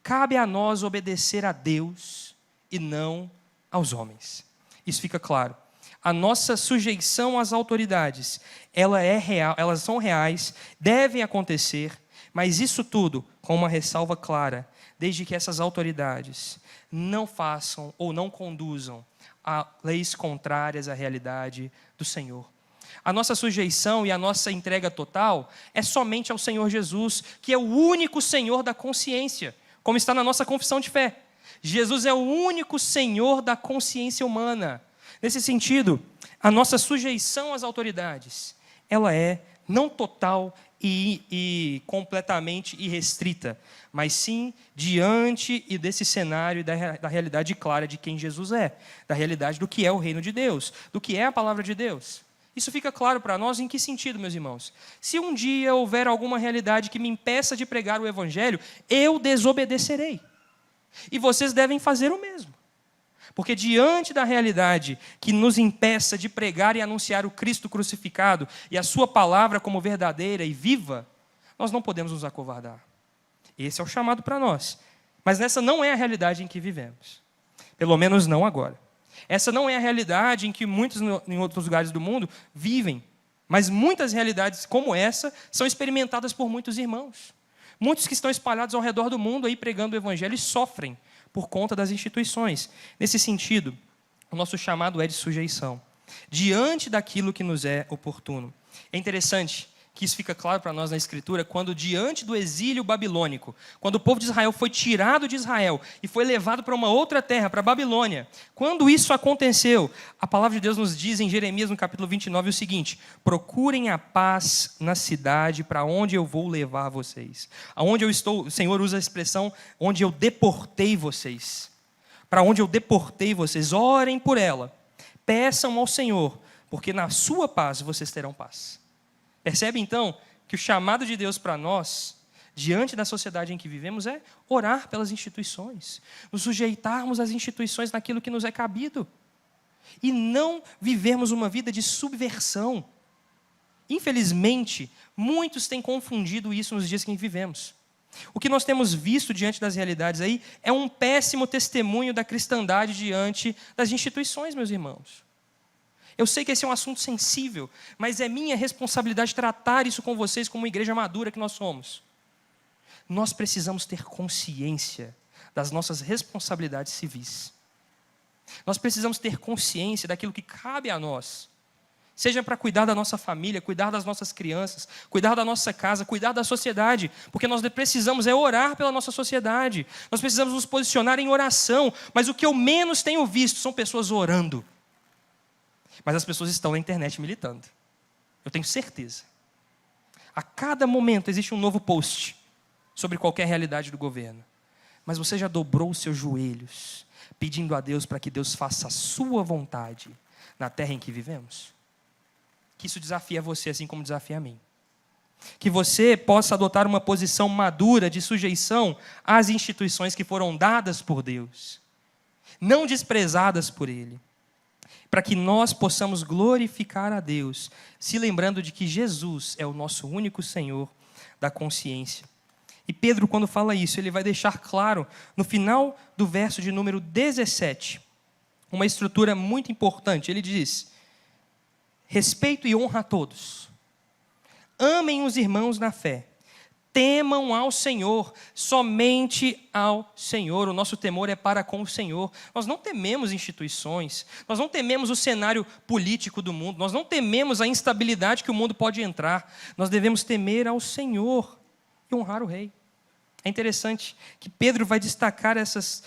S1: cabe a nós obedecer a Deus e não aos homens. Isso fica claro. A nossa sujeição às autoridades, ela é real, elas são reais, devem acontecer, mas isso tudo com uma ressalva clara, desde que essas autoridades não façam ou não conduzam a leis contrárias à realidade do Senhor. A nossa sujeição e a nossa entrega total é somente ao Senhor Jesus, que é o único Senhor da consciência, como está na nossa confissão de fé. Jesus é o único Senhor da consciência humana. Nesse sentido, a nossa sujeição às autoridades, ela é não total e completamente irrestrita, mas sim diante e desse cenário da realidade clara de quem Jesus é, da realidade do que é o reino de Deus, do que é a palavra de Deus. Isso fica claro para nós em que sentido, meus irmãos? Se um dia houver alguma realidade que me impeça de pregar o Evangelho, eu desobedecerei. E vocês devem fazer o mesmo. Porque diante da realidade que nos impeça de pregar e anunciar o Cristo crucificado e a sua palavra como verdadeira e viva, nós não podemos nos acovardar. Esse é o chamado para nós. Mas essa não é a realidade em que vivemos. Pelo menos não agora. Essa não é a realidade em que muitos em outros lugares do mundo vivem. Mas muitas realidades como essa são experimentadas por muitos irmãos. Muitos que estão espalhados ao redor do mundo aí pregando o Evangelho e sofrem por conta das instituições. Nesse sentido, o nosso chamado é de sujeição, diante daquilo que nos é oportuno. É interessante que isso fica claro para nós na Escritura, quando diante do exílio babilônico, quando o povo de Israel foi tirado de Israel e foi levado para uma outra terra, para a Babilônia, quando isso aconteceu, a palavra de Deus nos diz em Jeremias, no capítulo 29, o seguinte: procurem a paz na cidade para onde eu vou levar vocês. Aonde eu estou, o Senhor usa a expressão, onde eu deportei vocês. Para onde eu deportei vocês, orem por ela, peçam ao Senhor, porque na sua paz vocês terão paz. Percebe, então, que o chamado de Deus para nós, diante da sociedade em que vivemos, é orar pelas instituições, nos sujeitarmos às instituições naquilo que nos é cabido, e não vivermos uma vida de subversão. Infelizmente, muitos têm confundido isso nos dias que vivemos. O que nós temos visto diante das realidades aí é um péssimo testemunho da cristandade diante das instituições, meus irmãos. Eu sei que esse é um assunto sensível, mas é minha responsabilidade tratar isso com vocês como igreja madura que nós somos. Nós precisamos ter consciência das nossas responsabilidades civis. Nós precisamos ter consciência daquilo que cabe a nós. Seja para cuidar da nossa família, cuidar das nossas crianças, cuidar da nossa casa, cuidar da sociedade. Porque nós precisamos orar pela nossa sociedade. Nós precisamos nos posicionar em oração. Mas o que eu menos tenho visto são pessoas orando. Mas as pessoas estão na internet militando. Eu tenho certeza. A cada momento existe um novo post sobre qualquer realidade do governo. Mas você já dobrou os seus joelhos, pedindo a Deus para que Deus faça a sua vontade na terra em que vivemos? Que isso desafie a você, assim como desafia a mim. Que você possa adotar uma posição madura de sujeição às instituições que foram dadas por Deus, não desprezadas por Ele. Para que nós possamos glorificar a Deus, se lembrando de que Jesus é o nosso único Senhor da consciência. E Pedro, quando fala isso, ele vai deixar claro, no final do verso de número 17, uma estrutura muito importante. Ele diz: respeito e honra a todos. Amem os irmãos na fé. Temam ao Senhor, somente ao Senhor. O nosso temor é para com o Senhor. Nós não tememos instituições, nós não tememos o cenário político do mundo, nós não tememos a instabilidade que o mundo pode entrar. Nós devemos temer ao Senhor e honrar o Rei. É interessante que Pedro vai destacar esses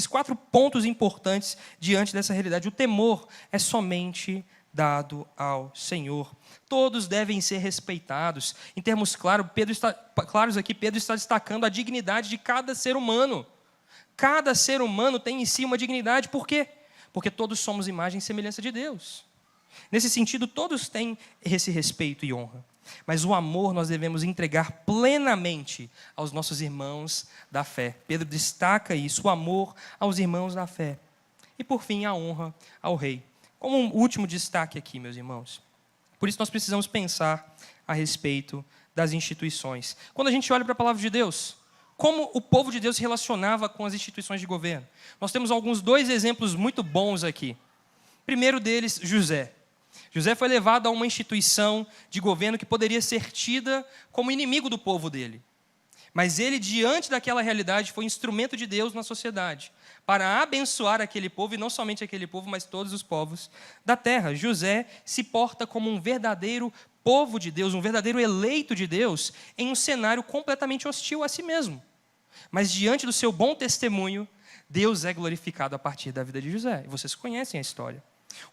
S1: quatro pontos importantes diante dessa realidade. O temor é somente dado ao Senhor. Todos devem ser respeitados. Em termos claros aqui, Pedro está destacando a dignidade de cada ser humano. Cada ser humano tem em si uma dignidade. Por quê? Porque todos somos imagem e semelhança de Deus. Nesse sentido, todos têm esse respeito e honra. Mas o amor nós devemos entregar plenamente aos nossos irmãos da fé. Pedro destaca isso, o amor aos irmãos da fé. E por fim, a honra ao rei. Como um último destaque aqui, meus irmãos. Por isso nós precisamos pensar a respeito das instituições. Quando a gente olha para a palavra de Deus, como o povo de Deus se relacionava com as instituições de governo? Nós temos dois exemplos muito bons aqui. Primeiro deles, José. José foi levado a uma instituição de governo que poderia ser tida como inimigo do povo dele. Mas ele, diante daquela realidade, foi instrumento de Deus na sociedade, para abençoar aquele povo, e não somente aquele povo, mas todos os povos da terra. José se porta como um verdadeiro povo de Deus, um verdadeiro eleito de Deus, em um cenário completamente hostil a si mesmo. Mas diante do seu bom testemunho, Deus é glorificado a partir da vida de José. E vocês conhecem a história.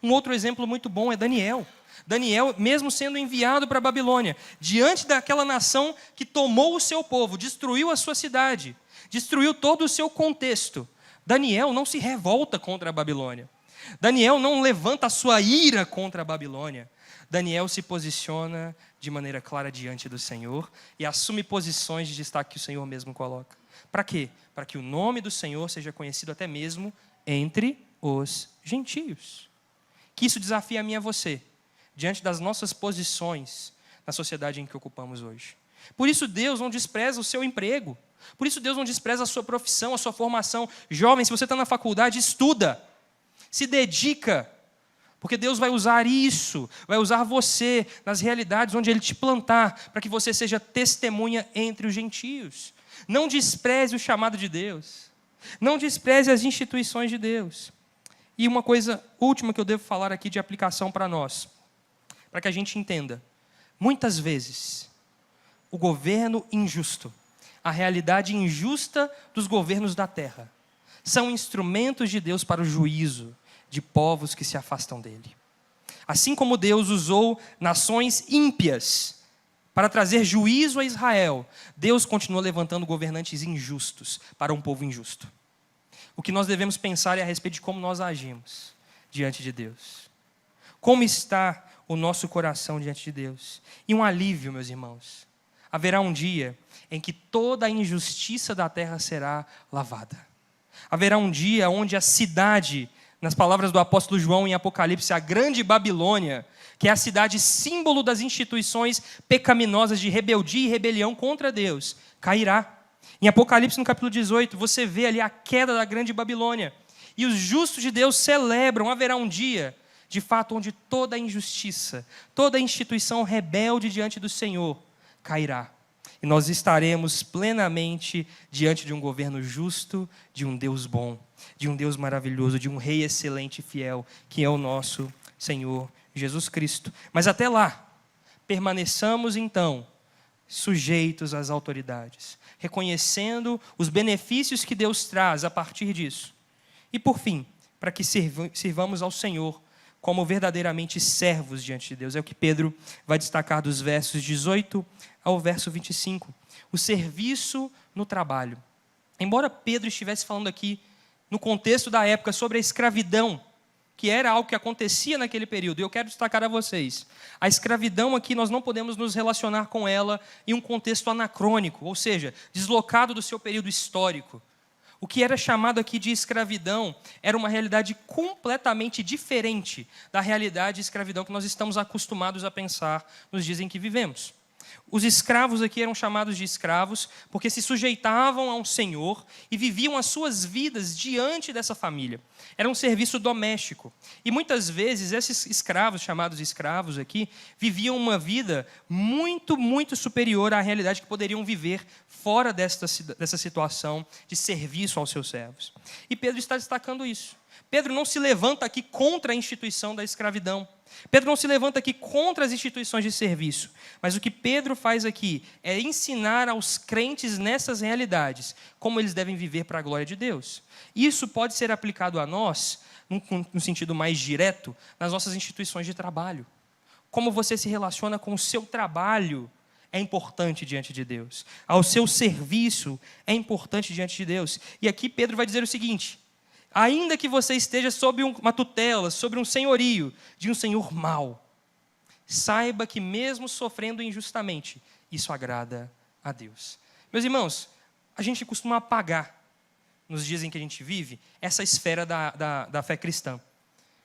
S1: Um outro exemplo muito bom é Daniel. Daniel, mesmo sendo enviado para a Babilônia, diante daquela nação que tomou o seu povo, destruiu a sua cidade, destruiu todo o seu contexto, Daniel não se revolta contra a Babilônia. Daniel não levanta a sua ira contra a Babilônia. Daniel se posiciona de maneira clara diante do Senhor e assume posições de destaque que o Senhor mesmo coloca. Para quê? Para que o nome do Senhor seja conhecido até mesmo entre os gentios. Que isso desafie a mim e a você, diante das nossas posições na sociedade em que ocupamos hoje. Por isso Deus não despreza o seu emprego. Por isso Deus não despreza a sua profissão, a sua formação. Jovem, se você está na faculdade, estuda. Se dedica. Porque Deus vai usar isso, vai usar você nas realidades onde Ele te plantar, para que você seja testemunha entre os gentios. Não despreze o chamado de Deus. Não despreze as instituições de Deus. E uma coisa última que eu devo falar aqui de aplicação para nós, para que a gente entenda. Muitas vezes, o governo injusto, a realidade injusta dos governos da terra, são instrumentos de Deus para o juízo de povos que se afastam dele. Assim como Deus usou nações ímpias para trazer juízo a Israel, Deus continua levantando governantes injustos para um povo injusto. O que nós devemos pensar é a respeito de como nós agimos diante de Deus. Como está o nosso coração diante de Deus? E um alívio, meus irmãos. Haverá um dia em que toda a injustiça da terra será lavada. Haverá um dia onde a cidade, nas palavras do apóstolo João em Apocalipse, a grande Babilônia, que é a cidade símbolo das instituições pecaminosas de rebeldia e rebelião contra Deus, cairá. Em Apocalipse, no capítulo 18, você vê ali a queda da grande Babilônia. E os justos de Deus celebram, haverá um dia, de fato, onde toda a injustiça, toda a instituição rebelde diante do Senhor cairá. E nós estaremos plenamente diante de um governo justo, de um Deus bom, de um Deus maravilhoso, de um Rei excelente e fiel, que é o nosso Senhor Jesus Cristo. Mas até lá, permaneçamos então sujeitos às autoridades, reconhecendo os benefícios que Deus traz a partir disso. E por fim, para que sirvamos ao Senhor como verdadeiramente servos diante de Deus. É o que Pedro vai destacar dos versos 18 ao verso 25. O serviço no trabalho. Embora Pedro estivesse falando aqui, no contexto da época, sobre a escravidão, que era algo que acontecia naquele período. E eu quero destacar a vocês. A escravidão aqui, nós não podemos nos relacionar com ela em um contexto anacrônico, ou seja, deslocado do seu período histórico. O que era chamado aqui de escravidão era uma realidade completamente diferente da realidade de escravidão que nós estamos acostumados a pensar nos dias em que vivemos. Os escravos aqui eram chamados de escravos porque se sujeitavam a um senhor e viviam as suas vidas diante dessa família. Era um serviço doméstico. E muitas vezes esses escravos, chamados escravos aqui, viviam uma vida muito, muito superior à realidade que poderiam viver fora dessa situação de serviço aos seus servos. E Pedro está destacando isso. Pedro não se levanta aqui contra a instituição da escravidão. Pedro não se levanta aqui contra as instituições de serviço. Mas o que Pedro faz aqui é ensinar aos crentes nessas realidades como eles devem viver para a glória de Deus. Isso pode ser aplicado a nós, no sentido mais direto, nas nossas instituições de trabalho. Como você se relaciona com o seu trabalho é importante diante de Deus. Ao seu serviço é importante diante de Deus. E aqui Pedro vai dizer o seguinte: Ainda que você esteja sob uma tutela, sobre um senhorio de um senhor mau, saiba que mesmo sofrendo injustamente, isso agrada a Deus. Meus irmãos, a gente costuma apagar, nos dias em que a gente vive, essa esfera da fé cristã.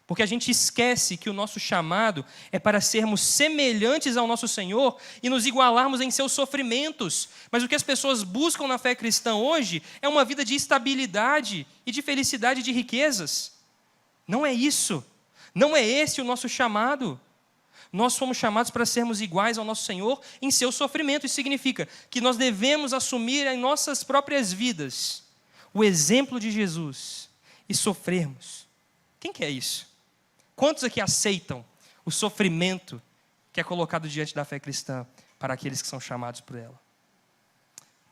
S1: Porque a gente esquece que o nosso chamado é para sermos semelhantes ao nosso Senhor e nos igualarmos em seus sofrimentos. Mas o que as pessoas buscam na fé cristã hoje é uma vida de estabilidade e de felicidade e de riquezas. Não é isso. Não é esse o nosso chamado. Nós fomos chamados para sermos iguais ao nosso Senhor em seu sofrimento. Isso significa que nós devemos assumir em nossas próprias vidas o exemplo de Jesus e sofrermos. Quem quer isso? Quantos aqui aceitam o sofrimento que é colocado diante da fé cristã para aqueles que são chamados por ela?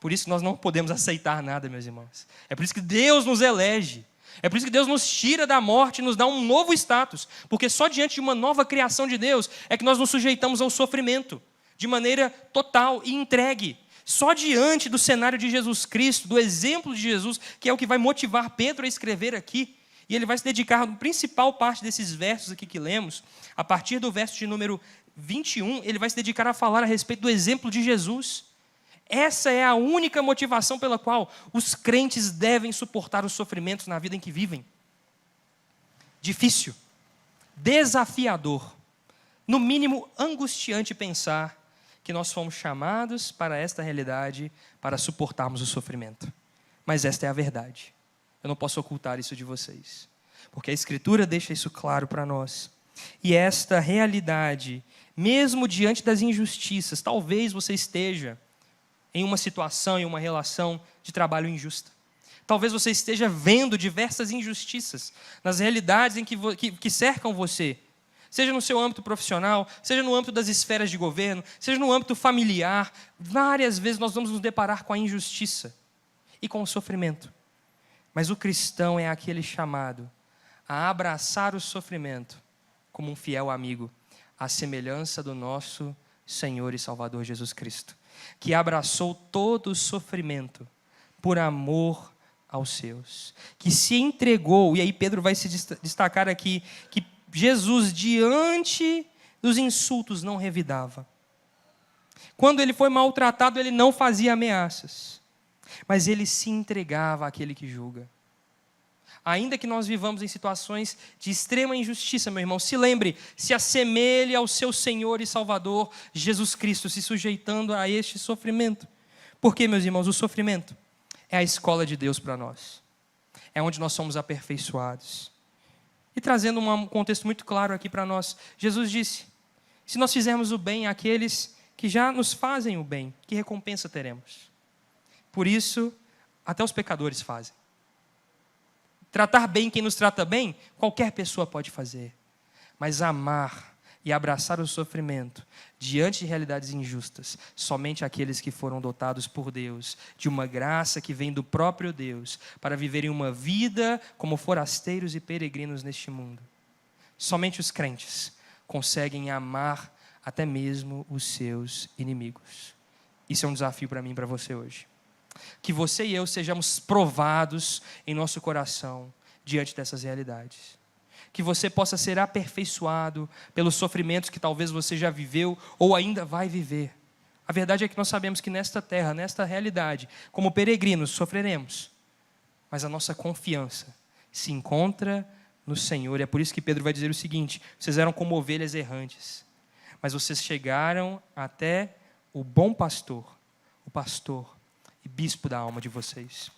S1: Por isso nós não podemos aceitar nada, meus irmãos. É por isso que Deus nos elege. É por isso que Deus nos tira da morte e nos dá um novo status. Porque só diante de uma nova criação de Deus é que nós nos sujeitamos ao sofrimento de maneira total e entregue. Só diante do cenário de Jesus Cristo, do exemplo de Jesus, que é o que vai motivar Pedro a escrever aqui. E ele vai se dedicar, na principal parte desses versos aqui que lemos, a partir do verso de número 21, ele vai se dedicar a falar a respeito do exemplo de Jesus. Essa é a única motivação pela qual os crentes devem suportar os sofrimentos na vida em que vivem. Difícil, desafiador, no mínimo angustiante pensar que nós fomos chamados para esta realidade, para suportarmos o sofrimento. Mas esta é a verdade. Eu não posso ocultar isso de vocês, porque a Escritura deixa isso claro para nós. E esta realidade, mesmo diante das injustiças, talvez você esteja em uma situação, em uma relação de trabalho injusta. Talvez você esteja vendo diversas injustiças nas realidades em que cercam você, seja no seu âmbito profissional, seja no âmbito das esferas de governo, seja no âmbito familiar. Várias vezes nós vamos nos deparar com a injustiça e com o sofrimento. Mas o cristão é aquele chamado a abraçar o sofrimento como um fiel amigo, à semelhança do nosso Senhor e Salvador Jesus Cristo, que abraçou todo o sofrimento por amor aos seus, que se entregou. E aí Pedro vai se destacar aqui, que Jesus, diante dos insultos, não revidava. Quando ele foi maltratado, ele não fazia ameaças, mas ele se entregava àquele que julga. Ainda que nós vivamos em situações de extrema injustiça, meu irmão, se lembre, se assemelhe ao seu Senhor e Salvador, Jesus Cristo, se sujeitando a este sofrimento. Porque, meus irmãos, o sofrimento é a escola de Deus para nós. É onde nós somos aperfeiçoados. E trazendo um contexto muito claro aqui para nós, Jesus disse, se nós fizermos o bem àqueles que já nos fazem o bem, que recompensa teremos? Por isso, até os pecadores fazem. Tratar bem quem nos trata bem, qualquer pessoa pode fazer. Mas amar e abraçar o sofrimento diante de realidades injustas, somente aqueles que foram dotados por Deus, de uma graça que vem do próprio Deus, para viverem uma vida como forasteiros e peregrinos neste mundo. Somente os crentes conseguem amar até mesmo os seus inimigos. Isso é um desafio para mim e para você hoje. Que você e eu sejamos provados em nosso coração diante dessas realidades. Que você possa ser aperfeiçoado pelos sofrimentos que talvez você já viveu ou ainda vai viver. A verdade é que nós sabemos que nesta terra, nesta realidade, como peregrinos, sofreremos. Mas a nossa confiança se encontra no Senhor. E é por isso que Pedro vai dizer o seguinte: vocês eram como ovelhas errantes, mas vocês chegaram até o bom pastor, o pastor e bispo da alma de vocês.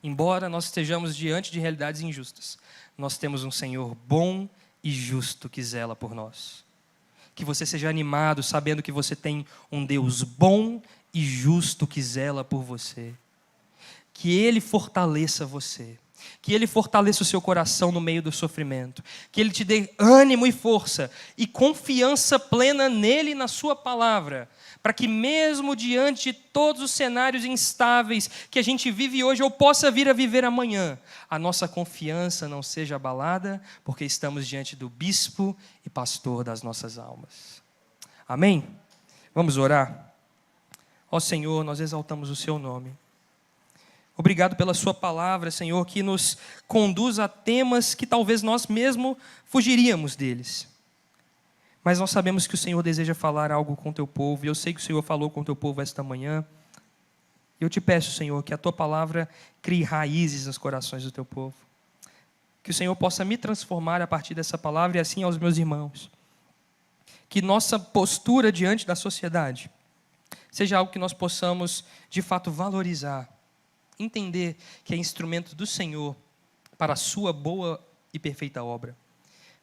S1: Embora nós estejamos diante de realidades injustas, nós temos um Senhor bom e justo que zela por nós. Que você seja animado sabendo que você tem um Deus bom e justo que zela por você. Que Ele fortaleça você. Que Ele fortaleça o seu coração no meio do sofrimento. Que Ele te dê ânimo e força e confiança plena nele e na sua palavra, para que mesmo diante de todos os cenários instáveis que a gente vive hoje ou possa vir a viver amanhã, a nossa confiança não seja abalada, porque estamos diante do bispo e pastor das nossas almas. Amém? Vamos orar? Ó Senhor, nós exaltamos o seu nome. Obrigado pela sua palavra, Senhor, que nos conduz a temas que talvez nós mesmo fugiríamos deles. Mas nós sabemos que o Senhor deseja falar algo com o teu povo, e eu sei que o Senhor falou com o teu povo esta manhã. Eu te peço, Senhor, que a tua palavra crie raízes nos corações do teu povo. Que o Senhor possa me transformar a partir dessa palavra e assim aos meus irmãos. Que nossa postura diante da sociedade seja algo que nós possamos, de fato, valorizar. Entender que é instrumento do Senhor para a sua boa e perfeita obra.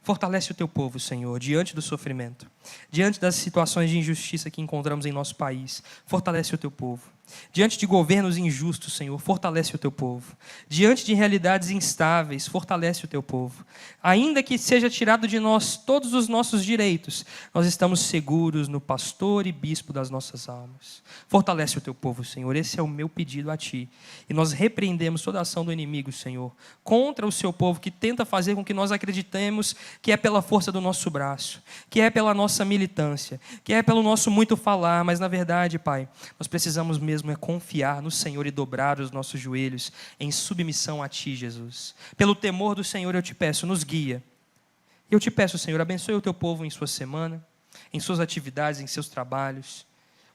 S1: Fortalece o teu povo, Senhor, diante do sofrimento, diante das situações de injustiça que encontramos em nosso país. Fortalece o teu povo. Diante de governos injustos, Senhor, fortalece o teu povo. Diante de realidades instáveis, fortalece o teu povo. Ainda que seja tirado de nós todos os nossos direitos, nós estamos seguros no pastor e bispo das nossas almas. Fortalece o teu povo, Senhor. Esse é o meu pedido a ti. E nós repreendemos toda a ação do inimigo, Senhor, contra o seu povo que tenta fazer com que nós acreditemos que é pela força do nosso braço, que é pela nossa militância, que é pelo nosso muito falar, mas na verdade, Pai, nós precisamos mesmo é confiar no Senhor e dobrar os nossos joelhos em submissão a Ti, Jesus. Pelo temor do Senhor eu te peço, nos guia. Eu te peço, Senhor, abençoe o teu povo em sua semana, em suas atividades, em seus trabalhos,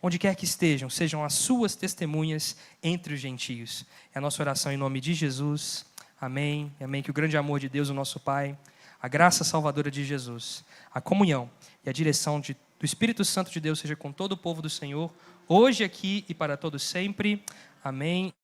S1: onde quer que estejam, sejam as suas testemunhas entre os gentios. É a nossa oração em nome de Jesus. Amém. Amém. Que o grande amor de Deus, o nosso Pai, a graça salvadora de Jesus, a comunhão e a direção do Espírito Santo de Deus seja com todo o povo do Senhor, hoje, aqui e para todos sempre. Amém.